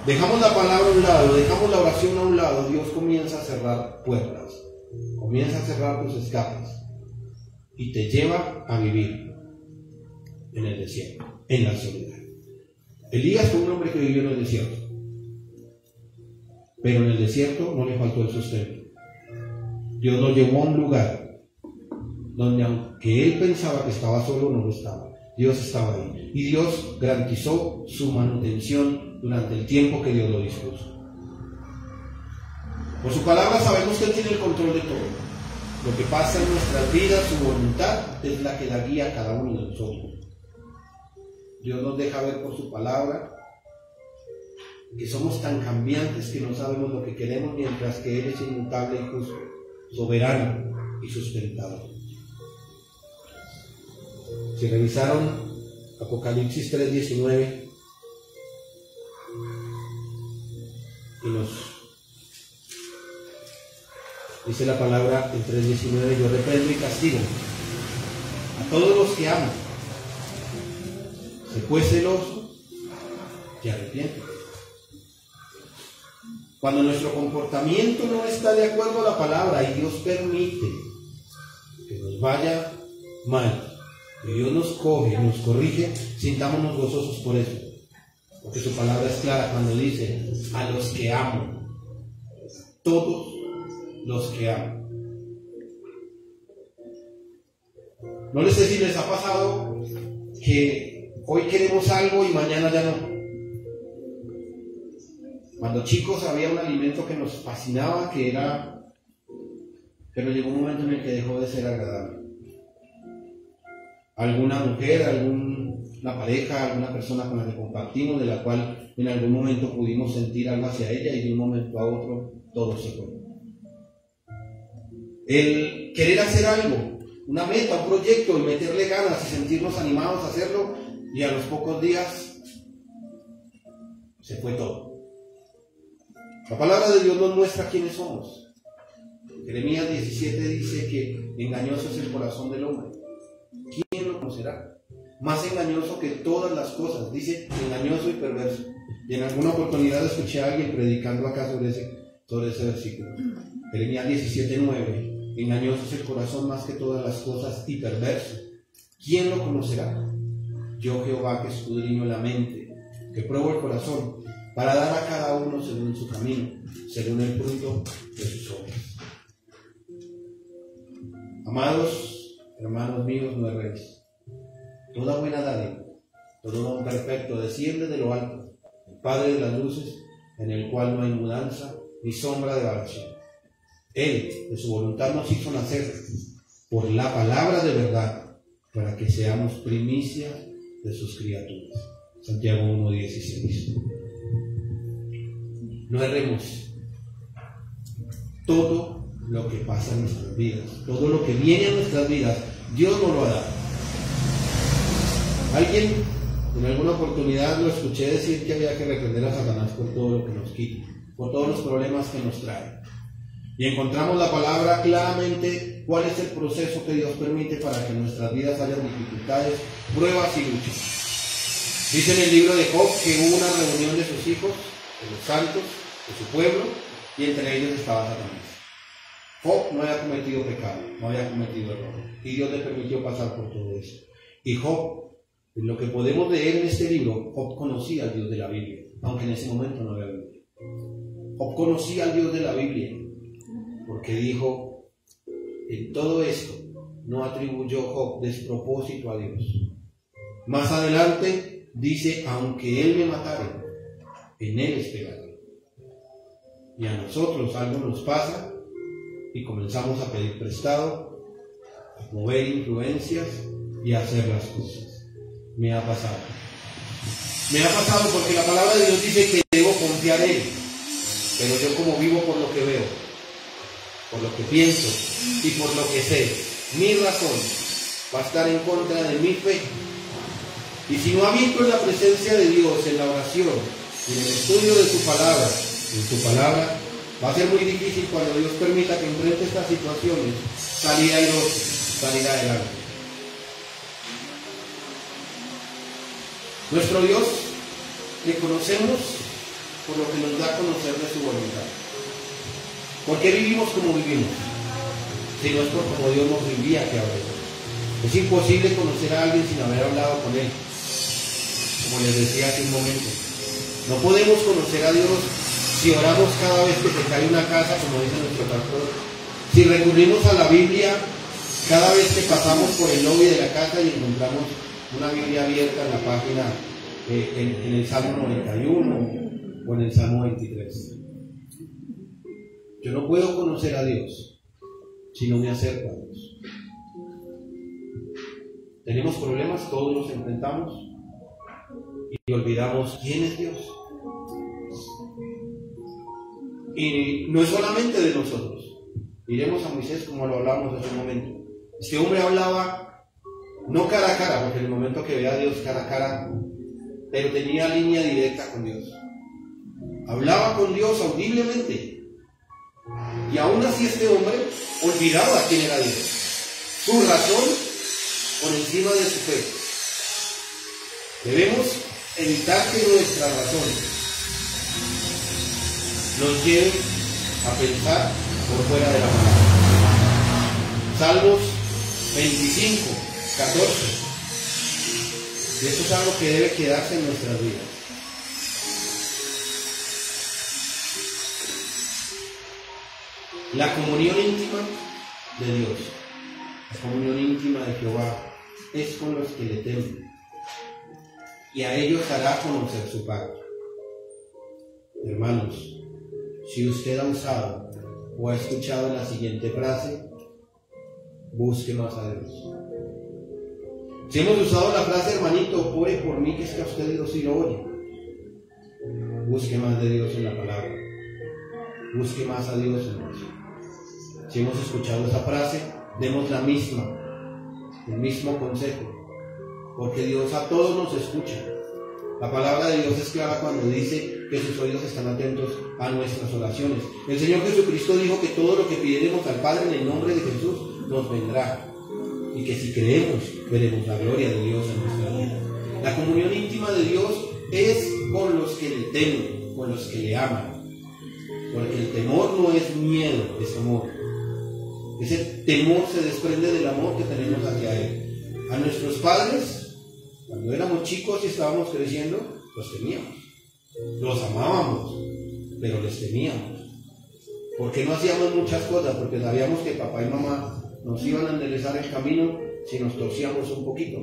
dejamos la palabra a un lado, dejamos la oración a un lado, Dios comienza a cerrar puertas, comienza a cerrar tus escapes y te lleva a vivir en el desierto, en la soledad. Elías fue un hombre que vivió en el desierto, pero en el desierto no le faltó el sustento. Dios lo llevó a un lugar donde, aunque él pensaba que estaba solo, no lo estaba. Dios estaba ahí y Dios garantizó su manutención durante el tiempo que Dios lo dispuso. Por su palabra sabemos que Él tiene el control de todo. Lo que pasa en nuestras vidas, su voluntad es la que da guía a cada uno de nosotros. Dios nos deja ver por su palabra que somos tan cambiantes que no sabemos lo que queremos, mientras que Él es inmutable y justo, soberano y sustentador. Si revisaron Apocalipsis 3:19 y nos dice la palabra en 3:19: yo reprendo y castigo a todos los que amo. Se fue celoso y arrepiente. Cuando nuestro comportamiento no está de acuerdo a la palabra y Dios permite que nos vaya mal, y Dios nos coge, nos corrige, sintámonos gozosos por eso, porque su palabra es clara cuando dice: a los que amo, todos los que amo. No les sé si les ha pasado que hoy queremos algo y mañana ya no. Cuando chicos había un alimento que nos fascinaba, pero llegó un momento en el que dejó de ser agradable. Alguna mujer, alguna pareja, alguna persona con la que compartimos, de la cual en algún momento pudimos sentir algo hacia ella, y de un momento a otro todo se fue. El querer hacer algo, una meta, un proyecto, y meterle ganas y sentirnos animados a hacerlo, y a los pocos días se fue todo. La palabra de Dios nos muestra quiénes somos. Jeremías 17 dice que engañoso es el corazón del hombre. ¿Quién lo conocerá? Más engañoso que todas las cosas, dice, engañoso y perverso. Y en alguna oportunidad escuché a alguien predicando acá sobre ese versículo. Jeremías 17:9. Engañoso es el corazón más que todas las cosas y perverso. ¿Quién lo conocerá? Yo, Jehová, que escudriño la mente, que pruebo el corazón, para dar a cada uno según su camino, según el fruto de sus obras. Amados hermanos míos, no erréis. Toda buena dádiva, todo don perfecto desciende de lo alto, el Padre de las luces, en el cual no hay mudanza ni sombra de variación. Él, de su voluntad, nos hizo nacer por la palabra de verdad, para que seamos primicia de sus criaturas. Santiago 1:16. No erremos. Todo lo que pasa en nuestras vidas, todo lo que viene a nuestras vidas, Dios nos lo ha dado. Alguien en alguna oportunidad lo escuché decir que había que reprender a Satanás por todo lo que nos quita, por todos los problemas que nos trae. Y encontramos la palabra claramente cuál es el proceso que Dios permite para que en nuestras vidas haya dificultades, pruebas y luchas. Dice en el libro de Job que hubo una reunión de sus hijos, de los santos, de su pueblo, y entre ellos estaba Satanás. Job no había cometido pecado, no había cometido error, y Dios le permitió pasar por todo eso. Y Job, en lo que podemos leer en este libro, Job conocía al Dios de la Biblia, aunque en ese momento no había Biblia. Job conocía al Dios de la Biblia, porque dijo: en todo esto no atribuyó Job despropósito a Dios. Más adelante dice: aunque él me matare, en él esperaré. Y a nosotros algo nos pasa y comenzamos a pedir prestado, a mover influencias y a hacer las cosas. Me ha pasado. Me ha pasado porque la palabra de Dios dice que debo confiar en Él, pero yo como vivo por lo que veo, por lo que pienso y por lo que sé, mi razón va a estar en contra de mi fe. Y si no habito en la presencia de Dios, en la oración y en el estudio de su palabra, va a ser muy difícil, cuando Dios permita que enfrente estas situaciones, salir adelante. Nuestro Dios le conocemos por lo que nos da a conocer de su voluntad. ¿Por qué vivimos como vivimos? Si no es por como Dios nos envía que hablemos. Es imposible conocer a alguien sin haber hablado con él. Como les decía hace un momento, no podemos conocer a Dios si oramos cada vez que se cae una casa, como dice nuestro pastor. Si recurrimos a la Biblia cada vez que pasamos por el lobby de la casa y encontramos una Biblia abierta en la página, en el Salmo 91 o en el Salmo 23. Yo no puedo conocer a Dios si no me acerco a Dios. Tenemos problemas, todos nos enfrentamos y olvidamos quién es Dios. Y no es solamente de nosotros. Miremos a Moisés como lo hablamos hace un momento. Este hombre hablaba no cara a cara, porque en el momento que ve a Dios cara a cara, pero tenía línea directa con Dios. Hablaba con Dios audiblemente. Y aún así este hombre olvidaba quién era Dios. Su razón por encima de su fe. Debemos evitar que nuestra razón nos lleve a pensar por fuera de la palabra. Salmos 25, 14. Y esto es algo que debe quedarse en nuestras vidas. La comunión íntima de Dios, la comunión íntima de Jehová, es con los que le temen, y a ellos hará conocer su pacto. Hermanos, si usted ha usado o ha escuchado la siguiente frase, busque más a Dios. Si hemos usado la frase, hermanito, ore por mí, que es que a usted Dios sí lo oye. Busque más de Dios en la palabra. Busque más a Dios en oración. Si hemos escuchado esa frase, demos el mismo consejo, porque Dios a todos nos escucha. La palabra de Dios es clara cuando dice que sus oídos están atentos a nuestras oraciones. El Señor Jesucristo dijo que todo lo que pidiéramos al Padre en el nombre de Jesús nos vendrá, y que si creemos, veremos la gloria de Dios en nuestra vida. La comunión íntima de Dios es con los que le temen, con los que le aman, porque el temor no es miedo, es amor. Ese temor se desprende del amor que tenemos hacia Él. A nuestros padres, cuando éramos chicos y estábamos creciendo, los temíamos. Los amábamos, pero les temíamos. Porque no hacíamos muchas cosas, porque sabíamos que papá y mamá nos iban a enderezar el camino si nos torcíamos un poquito,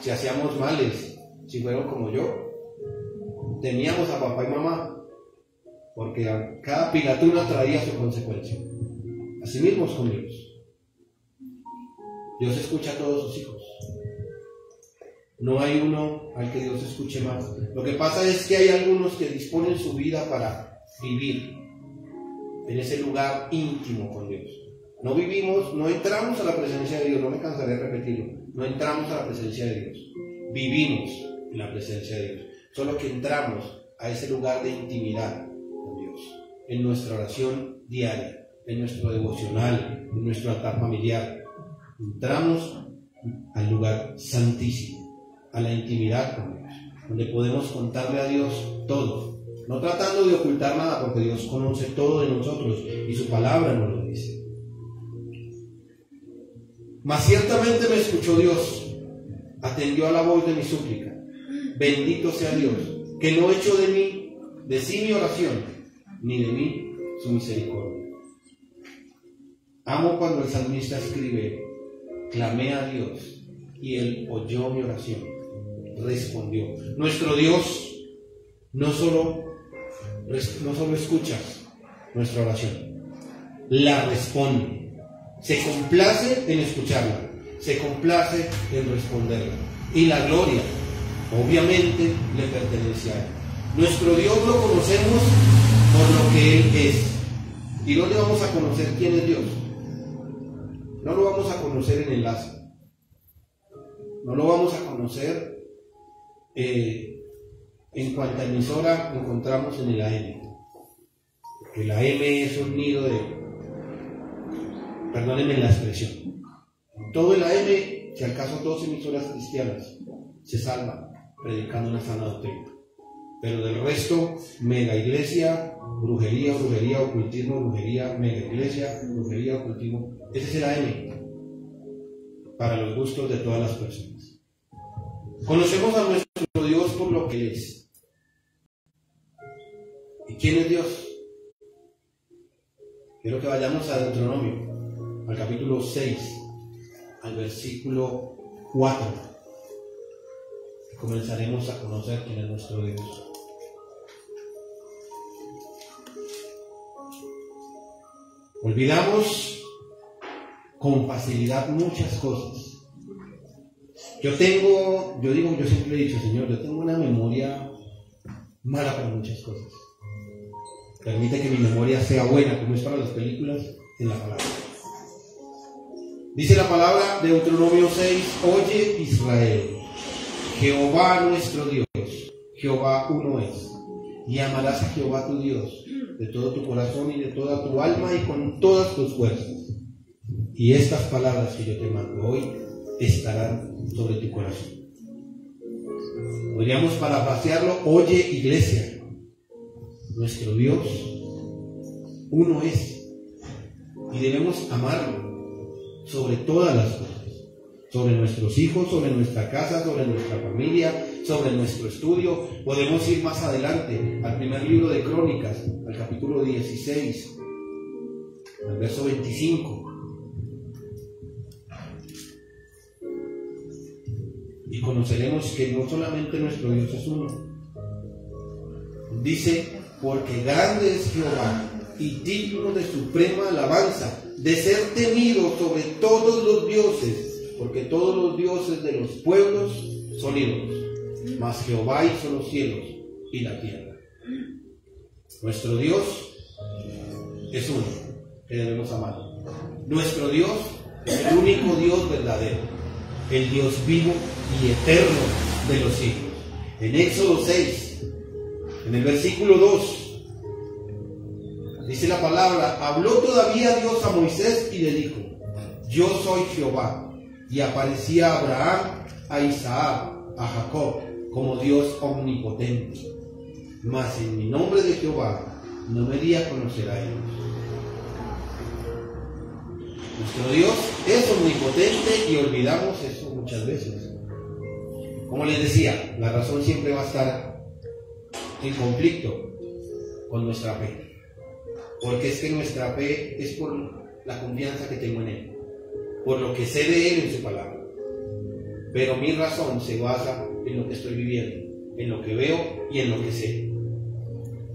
si hacíamos males, si fueron como yo. Temíamos a papá y mamá, porque cada pilatura traía su consecuencia. Así mismo con Dios. Dios escucha a todos sus hijos. No hay uno al que Dios escuche más. Lo que pasa es que hay algunos que disponen su vida para vivir en ese lugar íntimo con Dios. No vivimos, no entramos a la presencia de Dios, no me cansaré de repetirlo. No entramos a la presencia de Dios. Vivimos en la presencia de Dios. Solo que entramos a ese lugar de intimidad con Dios. En nuestra oración diaria, en nuestro devocional, en nuestro altar familiar. Entramos al lugar santísimo, a la intimidad con Dios, donde podemos contarle a Dios todo, no tratando de ocultar nada, porque Dios conoce todo de nosotros y su palabra nos lo dice. Mas ciertamente me escuchó Dios, atendió a la voz de mi súplica. Bendito sea Dios, que no echó de sí mi oración, ni de mí su misericordia. Amo cuando el salmista escribe: clamé a Dios y Él oyó mi oración, respondió. Nuestro Dios no solo escucha nuestra oración, la responde. Se complace en escucharla, se complace en responderla. Y la gloria, obviamente, le pertenece a Él. Nuestro Dios lo conocemos por lo que Él es. ¿Y dónde vamos a conocer quién es Dios? No lo vamos a conocer en enlace. No lo vamos a conocer en cuanta emisora encontramos en el AM. Porque la AM es un nido de... Perdónenme la expresión. En todo el AM, si al caso 2 emisoras cristianas se salvan predicando una sana doctrina. Pero del resto, mega iglesia, brujería, ocultismo, brujería, mega iglesia, brujería, ocultismo. Ese será M para los gustos de todas las personas. Conocemos a nuestro Dios por lo que es. ¿Y quién es Dios? Quiero que vayamos a Deuteronomio, al capítulo 6, al versículo 4. Y comenzaremos a conocer quién es nuestro Dios. Olvidamos con facilidad muchas cosas. Yo siempre he dicho, Señor, yo tengo una memoria mala para muchas cosas. Permite que mi memoria sea buena, como es para las películas, en la palabra. Dice la palabra de Deuteronomio 6, oye Israel, Jehová nuestro Dios, Jehová uno es, y amarás a Jehová tu Dios de todo tu corazón y de toda tu alma y con todas tus fuerzas. Y estas palabras que yo te mando hoy estarán sobre tu corazón. Podríamos parafrasearlo, oye iglesia, nuestro Dios uno es, y debemos amarlo sobre todas las cosas, sobre nuestros hijos, sobre nuestra casa, sobre nuestra familia, sobre nuestro estudio. Podemos ir más adelante al primer libro de Crónicas, al capítulo 16, al verso 25. Y conoceremos que no solamente nuestro Dios es uno. Dice, porque grande es Jehová y digno de suprema alabanza, de ser temido sobre todos los dioses, porque todos los dioses de los pueblos son ídolos, mas Jehová hizo los cielos y la tierra. Nuestro Dios es uno, que debemos amar. Nuestro Dios es el único Dios verdadero, el Dios vivo y eterno de los siglos. En Éxodo 6, en el versículo 2, dice la palabra, habló todavía Dios a Moisés y le dijo, yo soy Jehová, y aparecía a Abraham, a Isaac, a Jacob, como Dios omnipotente. Mas en mi nombre de Jehová no me di a conocer a ellos. Nuestro Dios es omnipotente y olvidamos eso muchas veces. Como les decía, la razón siempre va a estar en conflicto con nuestra fe. Porque es que nuestra fe es por la confianza que tengo en Él, por lo que sé de Él en su palabra. Pero mi razón se basa en lo que estoy viviendo, en lo que veo y en lo que sé.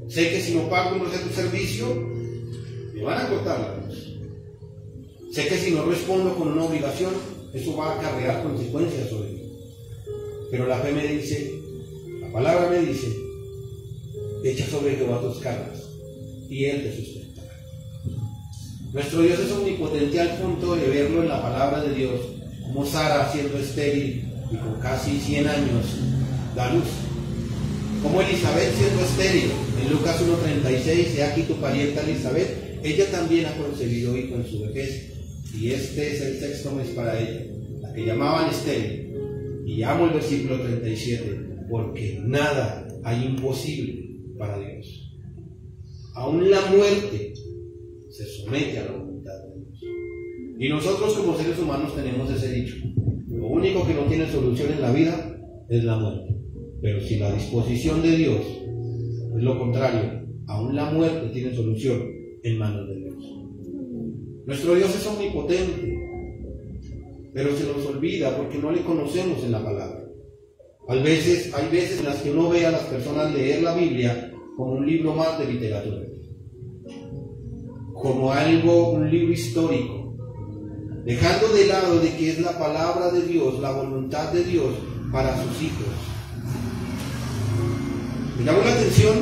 Sé que si no pago un servicio, me van a cortar la luz. Sé que si no respondo con una obligación, eso va a acarrear consecuencias sobre mí. Pero la fe me dice, la palabra me dice, echa sobre Jehová tus cargas y Él te sustentará. Nuestro Dios es omnipotente al punto de verlo en la palabra de Dios, como Sara siendo estéril y con casi 100 años da luz. Como Elizabeth siendo estéril, en Lucas 1:36, he aquí tu parienta Elizabeth, ella también ha concebido hijo en su vejez, y este es el sexto mes para ella, la que llamaban estéril. Y amo el versículo 37, porque nada hay imposible para Dios. Aún la muerte se somete a la voluntad de Dios. Y nosotros como seres humanos tenemos ese dicho, lo único que no tiene solución en la vida es la muerte. Pero si la disposición de Dios es lo contrario, aún la muerte tiene solución en manos de Dios. Nuestro Dios es omnipotente, pero se nos olvida porque no le conocemos en la palabra. Hay veces en las que uno ve a las personas leer la Biblia como un libro más de literatura, como un libro histórico, dejando de lado de que es la palabra de Dios, la voluntad de Dios para sus hijos. Me llamó la atención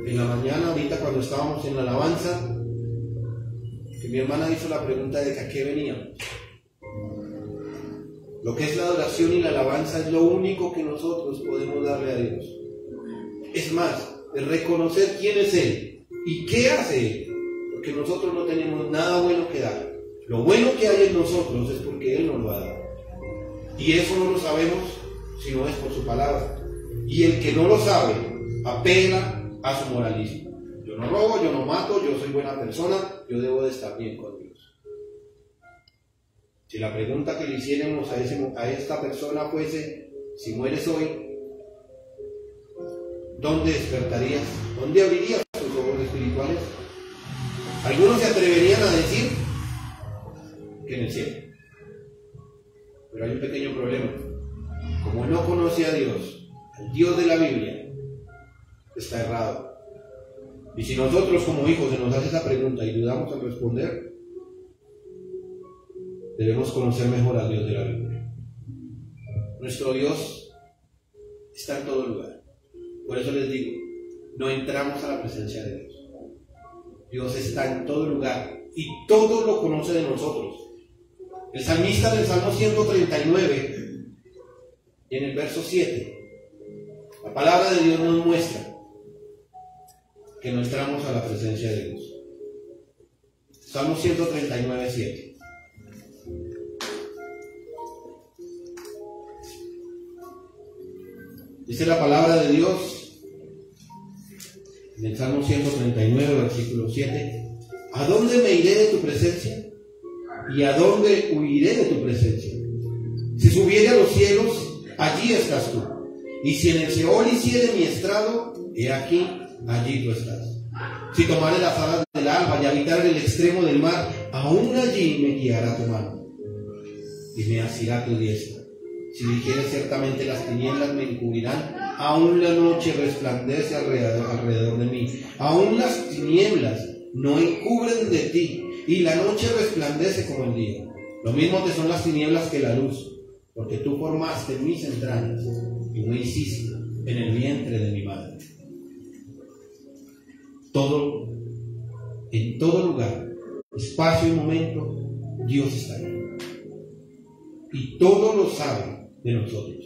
en la mañana, ahorita cuando estábamos en la alabanza, que mi hermana hizo la pregunta de que a qué veníamos. Lo que es la adoración y la alabanza es lo único que nosotros podemos darle a Dios. Es más, es reconocer quién es Él y qué hace Él, porque nosotros no tenemos nada bueno que dar. Lo bueno que hay en nosotros es porque Él nos lo ha dado. Y eso no lo sabemos si no es por su palabra. Y el que no lo sabe, apela a su moralismo. Yo no robo, yo no mato, yo soy buena persona, yo debo de estar bien con Dios. Si la pregunta que le hiciéramos a esta persona fuese, si mueres hoy, ¿dónde despertarías? ¿Dónde abrirías tus ojos espirituales? Algunos se atreverían a decir que en el cielo. Pero hay un pequeño problema. Como no conoce a Dios, al Dios de la Biblia, está errado. Y si nosotros como hijos se nos hace esa pregunta y dudamos en responder, debemos conocer mejor al Dios de la Biblia. Nuestro Dios está en todo lugar. Por eso les digo, no entramos a la presencia de Dios. Dios está en todo lugar y todo lo conoce de nosotros. El salmista del Salmo 139, y en el verso 7, la palabra de Dios nos muestra que no entramos a la presencia de Dios. Salmo 139, 7. Dice la palabra de Dios en el Salmo 139, versículo 7: ¿A dónde me iré de tu presencia? ¿Y a dónde huiré de tu presencia? Si subiere a los cielos, allí estás tú. Y si en el Seol hiciere mi estrado, he aquí, allí tú estás. Si tomare las alas del alba y habitar en el extremo del mar, aún allí me guiará tu mano y me asirá tu diestra. Si dijere ciertamente las tinieblas me encubrirán, aún la noche resplandece alrededor de mí. Aún las tinieblas no encubren de ti, y la noche resplandece como el día. Lo mismo te son las tinieblas que la luz, porque tú formaste mis entrañas y me hiciste en el vientre de mi madre. En todo lugar, espacio y momento, Dios está ahí. Y todo lo sabe de nosotros.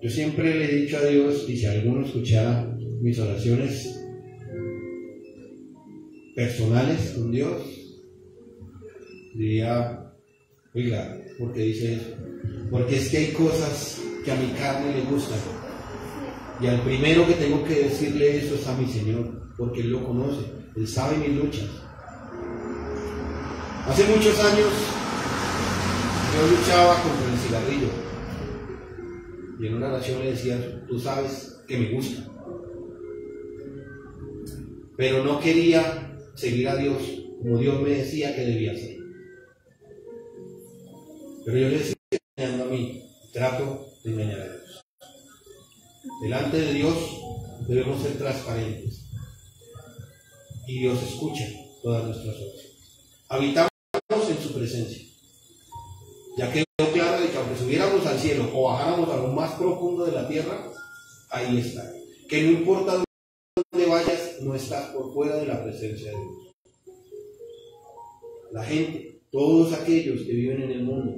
Yo siempre le he dicho a Dios, y si alguno escuchara mis oraciones personales con Dios, diría, oiga, ¿por qué dice eso? Porque es que hay cosas que a mi carne le gustan, y al primero que tengo que decirle eso es a mi Señor, porque Él lo conoce, Él sabe mis luchas. Hace muchos años yo luchaba contra el cigarrillo, y en una oración le decía, tú sabes que me gusta, pero no quería seguir a Dios como Dios me decía que debía hacer. Pero yo le decía engañando a mí, trato de engañar a Dios. Delante de Dios debemos ser transparentes, y Dios escucha todas nuestras oraciones. Habitamos en su presencia. Ya quedó claro de que aunque subiéramos al cielo o bajáramos a lo más profundo de la tierra, ahí está. Que no importa dónde vayas, no estás por fuera de la presencia de Dios. La gente, todos aquellos que viven en el mundo,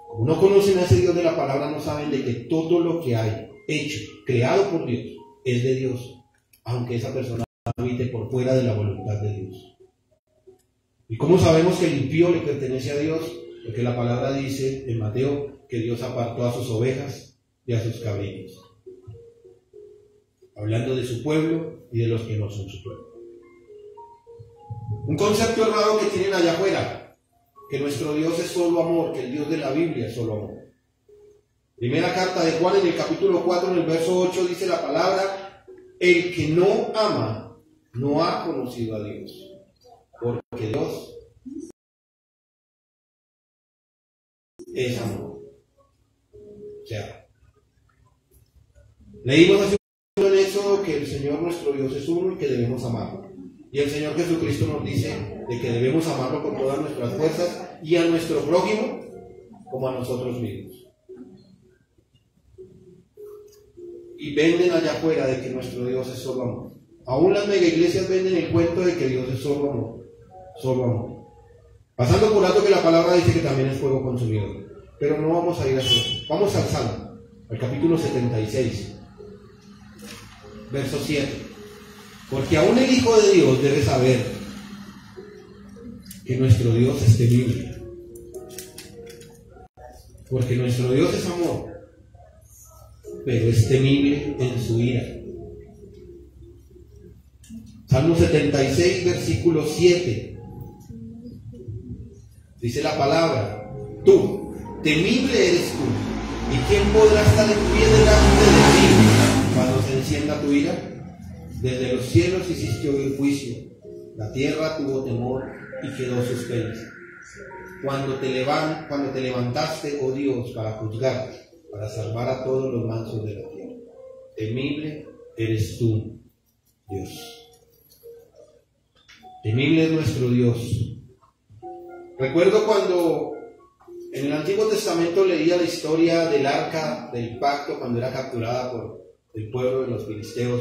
como no conocen a ese Dios de la palabra, no saben de que todo lo que hay, hecho, creado por Dios, es de Dios, aunque esa persona habite por fuera de la voluntad de Dios. ¿Y cómo sabemos que el impío le pertenece a Dios? Porque la palabra dice en Mateo que Dios apartó a sus ovejas y a sus cabritos, hablando de su pueblo y de los que no son su pueblo. Un concepto errado que tienen allá afuera, que nuestro Dios es solo amor, que el Dios de la Biblia es solo amor. Primera carta de Juan, en el capítulo 4, en el verso 8, dice la palabra: el que no ama no ha conocido a Dios, porque Dios es amor. O sea, leímos hace un momento en eso que el Señor nuestro Dios es uno y que debemos amarlo. Y el Señor Jesucristo nos dice de que debemos amarlo con todas nuestras fuerzas, y a nuestro prójimo como a nosotros mismos. Y venden allá afuera de que nuestro Dios es solo amor. Aún las mega iglesias venden el cuento de que Dios es solo amor. Solo amor. Pasando por alto que la palabra dice que también es fuego consumidor. Pero no vamos a ir a eso. Vamos al Salmo, al capítulo 76, verso 7. Porque aún el Hijo de Dios debe saber que nuestro Dios es temible. Porque nuestro Dios es amor. pero es temible en su ira. Salmo 76, versículo 7. Dice la palabra: tú, temible eres tú, ¿y quién podrá estar en pie delante de ti cuando se encienda tu ira? Desde los cielos hiciste oír juicio, la tierra tuvo temor y quedó suspensa. Cuando te levantaste, oh Dios, para juzgar, para salvar a todos los mansos de la tierra. Temible eres tú, Dios. Temible es nuestro Dios. Recuerdo cuando en el Antiguo Testamento leía la historia del arca del pacto cuando era capturada por el pueblo de los filisteos,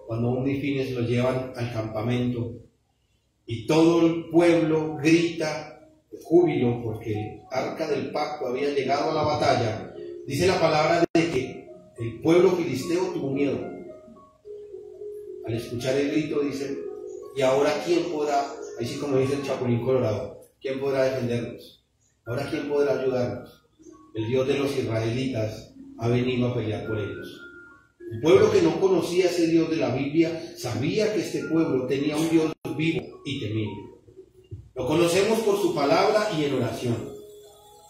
cuando un difines lo llevan al campamento y todo el pueblo grita de júbilo porque el arca del pacto había llegado a la batalla. Dice la palabra de que el pueblo filisteo tuvo miedo. Al escuchar el grito dicen: ¿y ahora quién podrá? Ahí sí, como dice el Chapulín Colorado, ¿quién podrá defendernos? ¿Ahora quién podrá ayudarnos? El Dios de los israelitas ha venido a pelear por ellos. El pueblo que no conocía a ese Dios de la Biblia sabía que este pueblo tenía un Dios vivo y temible. Lo conocemos por su palabra y en oración.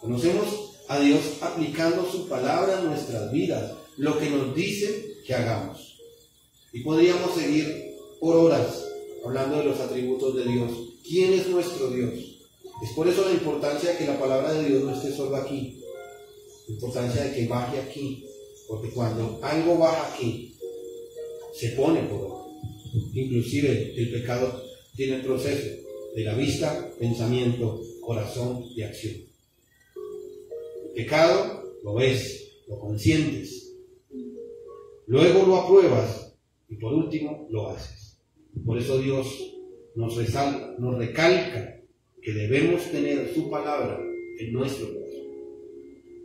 Conocemos a Dios aplicando su palabra en nuestras vidas, lo que nos dice que hagamos. Y podríamos seguir por horas hablando de los atributos de Dios. ¿Quién es nuestro Dios? Es por eso la importancia de que la palabra de Dios no esté solo aquí. La importancia de que baje aquí. Porque cuando algo baja aquí, se pone por obra. Inclusive el pecado tiene el proceso de la vista, pensamiento, corazón y acción. El pecado lo ves, lo consientes, luego lo apruebas y por último lo haces. Por eso Dios nos resalta, nos recalca que debemos tener su palabra en nuestro corazón,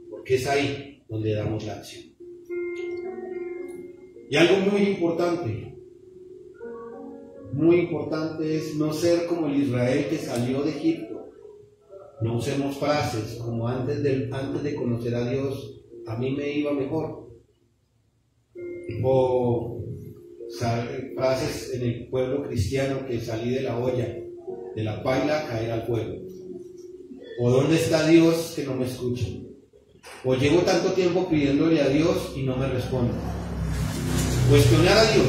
porque es ahí donde damos la acción. Y algo muy importante es no ser como el Israel que salió de Egipto. No usemos frases como antes de conocer a Dios, a mí me iba mejor. O frases en el pueblo cristiano que salí de la olla, de la paila a caer al fuego. O ¿dónde está Dios que no me escucha? O llevo tanto tiempo pidiéndole a Dios y no me responde. Cuestionar a Dios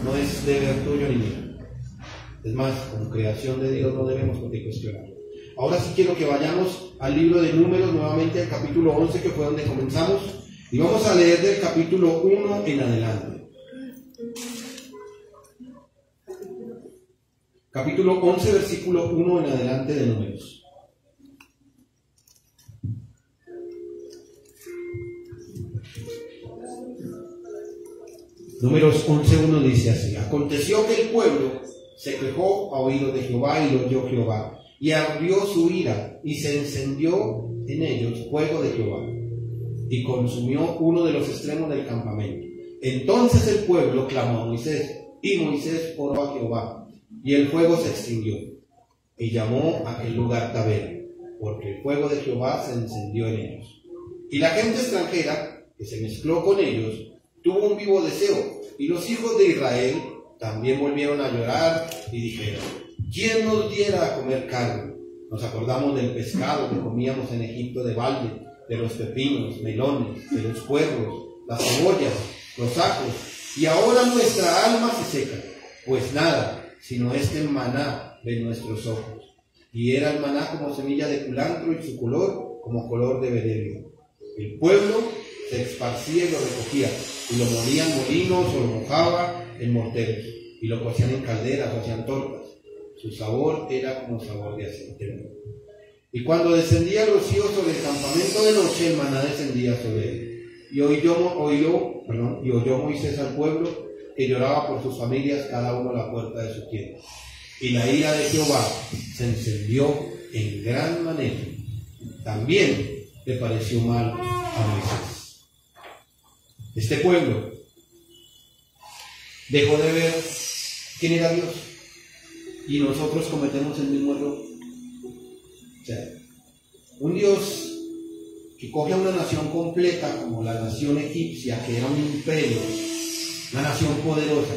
no es deber tuyo ni mío. Es más, como creación de Dios no debemos por qué cuestionar. Ahora sí quiero que vayamos al libro de Números, nuevamente al capítulo 11, que fue donde comenzamos, y vamos a leer del capítulo 1 en adelante. Capítulo 11, versículo 1 en adelante de Números. Números 11:1 dice así: aconteció que el pueblo se quejó a oído de Jehová y lo oyó Jehová, y ardió su ira, y se encendió en ellos fuego de Jehová, y consumió uno de los extremos del campamento. Entonces el pueblo clamó a Moisés, y Moisés oró a Jehová, y el fuego se extinguió, y llamó a aquel lugar Tabera, porque el fuego de Jehová se encendió en ellos. Y la gente extranjera que se mezcló con ellos tuvo un vivo deseo, y los hijos de Israel también volvieron a llorar y dijeron: ¿quién nos diera a comer carne? Nos acordamos del pescado que comíamos en Egipto de balde, de los pepinos, melones, de los puerros, las cebollas, los ajos, y ahora nuestra alma se seca, pues nada, sino este maná de nuestros ojos. Y era el maná como semilla de culantro y su color como color de bedelio. El pueblo se esparcía y lo recogía, y lo molía en molinos o lo mojaba en morteros, y lo cocían en calderas o hacían tortas. Su sabor era como sabor de aceite. Y cuando descendía el rocío sobre el campamento de noche, el maná descendía sobre él. Y oyó Moisés al pueblo que lloraba por sus familias, cada uno a la puerta de su tienda. Y la ira de Jehová se encendió en gran manera. También le pareció mal a Moisés. Este pueblo dejó de ver quién era Dios, y nosotros cometemos el mismo error. O sea, un Dios que coge a una nación completa como la nación egipcia, que era un imperio, una nación poderosa,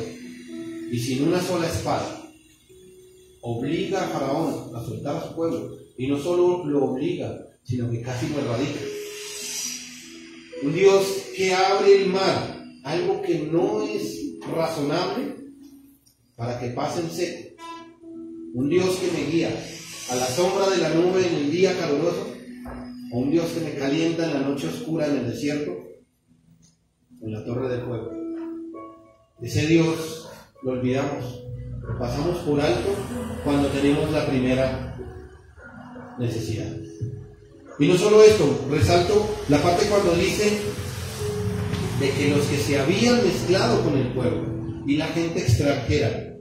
y sin una sola espada, obliga a Faraón a soltar a su pueblo, y no solo lo obliga, sino que casi lo erradica. Un Dios que abre el mar, algo que no es razonable, para que pase en seco. Un Dios que me guía a la sombra de la nube en el día caluroso, o un Dios que me calienta en la noche oscura en el desierto, en la torre del fuego. Ese Dios lo olvidamos, lo pasamos por alto cuando tenemos la primera necesidad. Y no solo esto, resalto la parte cuando dice de que los que se habían mezclado con el pueblo y la gente extranjera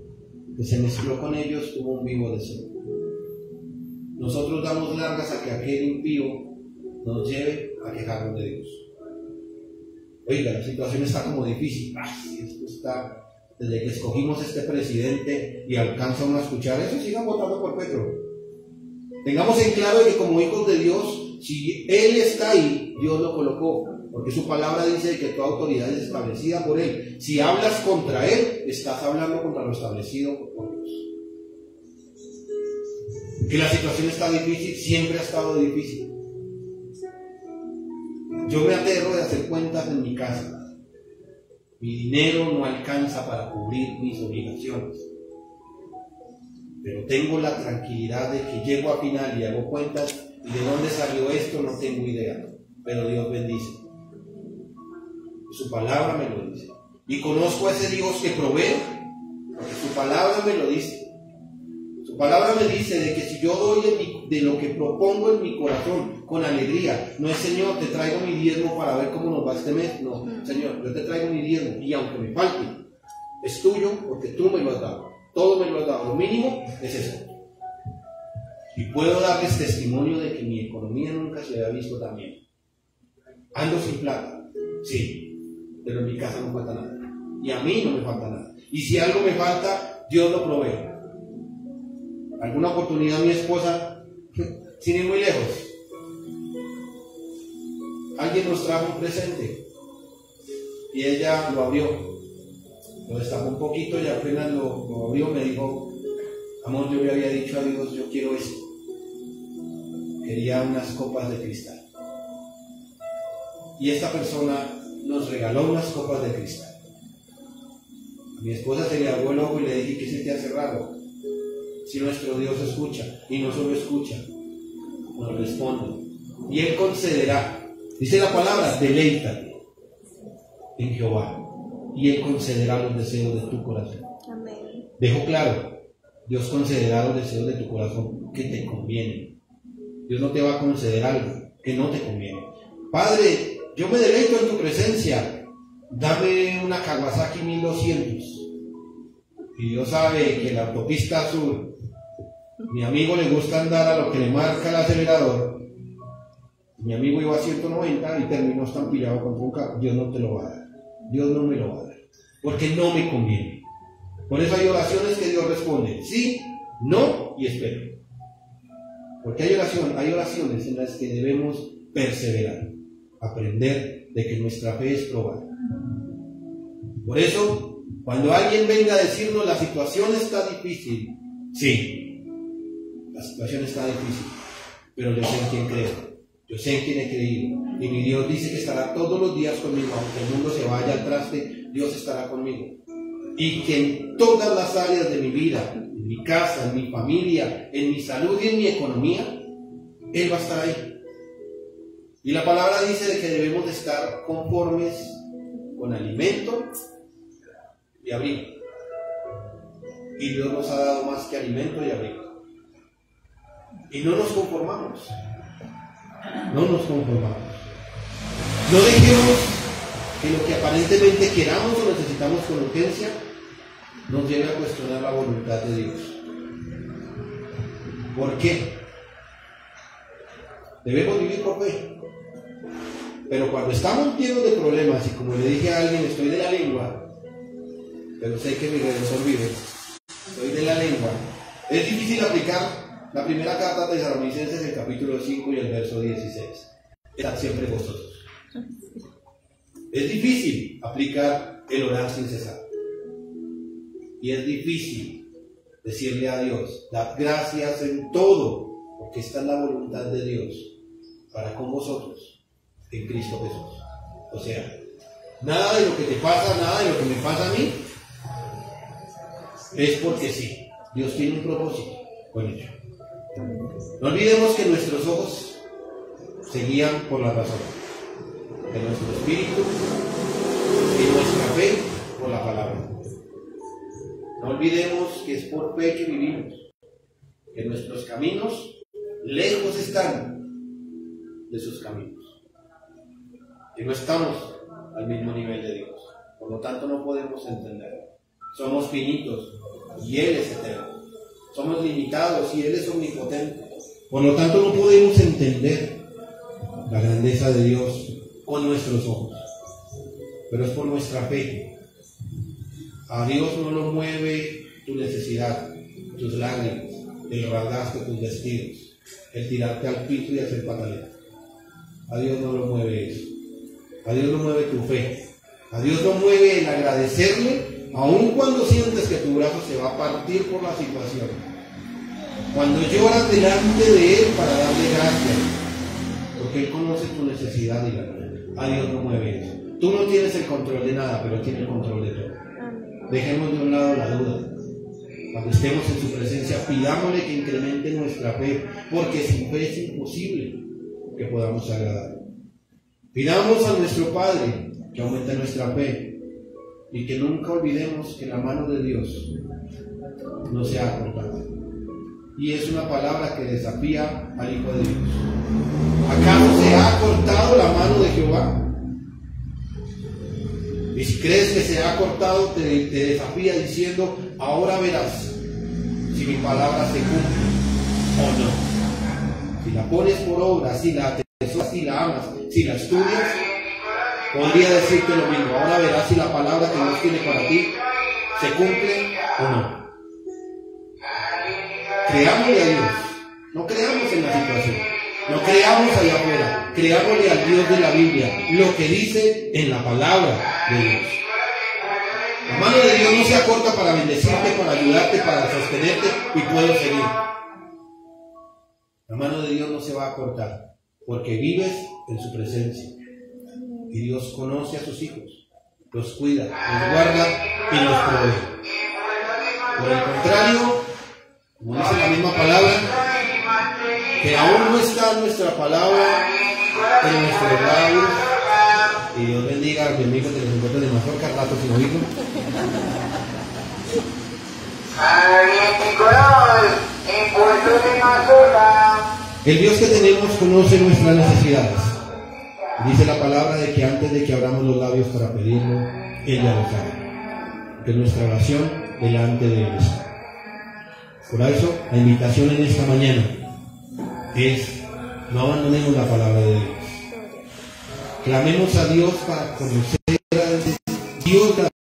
que se mezcló con ellos tuvo un vivo deseo. Nosotros damos largas a que aquel impío nos lleve a quejarnos de Dios. Oiga, la situación está como difícil. Esto está, desde que escogimos este presidente y alcanza uno a escuchar eso, sigan votando por Petro. Tengamos en claro que como hijos de Dios, si Él está ahí, Dios lo colocó, porque su palabra dice que toda autoridad es establecida por Él. Si hablas contra Él, estás hablando contra lo establecido por Dios. Que la situación está difícil, siempre ha estado difícil. Yo me aterro de hacer cuentas en mi casa. Mi dinero no alcanza para cubrir mis obligaciones. Pero tengo la tranquilidad de que llego a final y hago cuentas, y de dónde salió esto no tengo idea. Pero Dios bendice. Su palabra me lo dice. Y conozco a ese Dios que provee, porque su palabra me lo dice. Su palabra me dice de que si yo doy de lo que propongo en mi corazón con alegría, no es Señor, te traigo mi diezmo para ver cómo nos va este mes. No, Señor, yo te traigo mi diezmo y aunque me falte, es tuyo porque tú me lo has dado. Todo me lo has dado. Lo mínimo es eso. Y puedo darles testimonio de que mi economía nunca se había visto tan bien. Ando sin plata, sí, pero en mi casa no falta nada. Y a mí no me falta nada. Y si algo me falta, Dios lo provee. Alguna oportunidad mi esposa, sin ir muy lejos, alguien nos trajo un presente y ella lo abrió, lo destapó un poquito y apenas lo abrió me dijo: amor, yo le había dicho a Dios, yo quiero esto. Quería unas copas de cristal. Y esta persona nos regaló unas copas de cristal. A mi esposa se le aguó el ojo y le dije: ¿qué se te hace raro? Si nuestro Dios escucha, y no solo escucha, nos responde. Y Él concederá. Dice la palabra: deleítate en Jehová, y Él concederá los deseos de tu corazón. Amén. Dejo claro, Dios concederá los deseos de tu corazón que te convienen. Dios no te va a conceder algo que no te conviene. Padre, yo me deleito en tu presencia, dame una Kawasaki 1200. Y Dios sabe que la autopista sur, mi amigo le gusta andar a lo que le marca el acelerador. Mi amigo iba a 190 y terminó estampillado contra un carro. Dios no te lo va a dar. Dios no me lo va a dar, porque no me conviene. Por eso hay oraciones que Dios responde: sí, no y espero. Porque hay oraciones en las que debemos perseverar, aprender de que nuestra fe es probada. Por eso, cuando alguien venga a decirnos la situación está difícil, sí, la situación está difícil, pero yo sé en quién creo, yo sé en quién he creído, y mi Dios dice que estará todos los días conmigo, aunque el mundo se vaya al traste, Dios estará conmigo, y que en todas las áreas de mi vida, en mi casa, en mi familia, en mi salud y en mi economía, Él va a estar ahí. Y la palabra dice de que debemos de estar conformes con alimento y abrigo. Y Dios nos ha dado más que alimento y abrigo. Y no nos conformamos. No nos conformamos. No dejemos que lo que aparentemente queramos o necesitamos con urgencia nos lleve a cuestionar la voluntad de Dios. ¿Por qué? Debemos vivir por fe. Pero cuando estamos llenos de problemas, y como le dije a alguien, estoy de la lengua, pero sé que mi Redentor vive, estoy de la lengua, es difícil aplicar la primera carta de Tesalonicenses, el capítulo 5 y el verso 16. estar siempre vosotros. Es difícil aplicar el orar sin cesar. Y es difícil decirle a Dios, dad gracias en todo, porque esta es la voluntad de Dios para con vosotros en Cristo Jesús. O sea, nada de lo que te pasa, nada de lo que me pasa a mí, es porque sí. Dios tiene un propósito con ello. No olvidemos que nuestros ojos se guían por la razón, que nuestro espíritu y nuestra fe por la palabra. No olvidemos que es por fe que vivimos, que nuestros caminos lejos están de sus caminos, que no estamos al mismo nivel de Dios, por lo tanto no podemos entender. Somos finitos y Él es eterno, somos limitados y Él es omnipotente, por lo tanto no podemos entender la grandeza de Dios con nuestros ojos, pero es por nuestra fe. A Dios no lo mueve tu necesidad, tus lágrimas, el rasgarte tus vestidos, el tirarte al piso y hacer pataleta. A Dios no lo mueve eso. A Dios lo mueve tu fe. A Dios lo mueve el agradecerle, aun cuando sientes que tu brazo se va a partir por la situación. Cuando lloras delante de Él para darle gracias, porque Él conoce tu necesidad y la tuya. A Dios no mueve eso. Tú no tienes el control de nada, pero tiene el control de todo. Dejemos de un lado la duda. Cuando estemos en su presencia, pidámosle que incremente nuestra fe, porque sin fe es imposible que podamos agradar. Pidamos a nuestro Padre que aumente nuestra fe y que nunca olvidemos que la mano de Dios no se ha cortado. Y es una palabra que desafía al Hijo de Dios. ¿Acaso se ha cortado la mano de Jehová? Y si crees que se ha cortado, te desafía diciendo, ahora verás si mi palabra se cumple o no. Si la pones por obra, si la atesoras, si la amas, si la estudias, podría decirte lo mismo. Ahora verás si la palabra que Dios tiene para ti se cumple o no. Creámosle a Dios, no creamos en la situación, no creamos allá afuera, creámosle al Dios de la Biblia, lo que dice en la palabra de Dios. La mano de Dios no se acorta para bendecirte, para ayudarte, para sostenerte y puedo seguir. La mano de Dios no se va a cortar porque vives en su presencia y Dios conoce a sus hijos, los cuida, los guarda y los provee. Por el contrario, como dice la misma palabra, que aún no está nuestra palabra en nuestros labios. Y Dios bendiga a mi amigo que les encuentre de Mazorca, rato sin oírlo. El Dios que tenemos conoce nuestras necesidades. Dice la palabra de que antes de que abramos los labios para pedirlo, Él ya lo sabe. Que nuestra oración delante de Él está. Por eso, la invitación en esta mañana es: no abandonemos la palabra de Dios. Clamemos a Dios para conocer a Dios de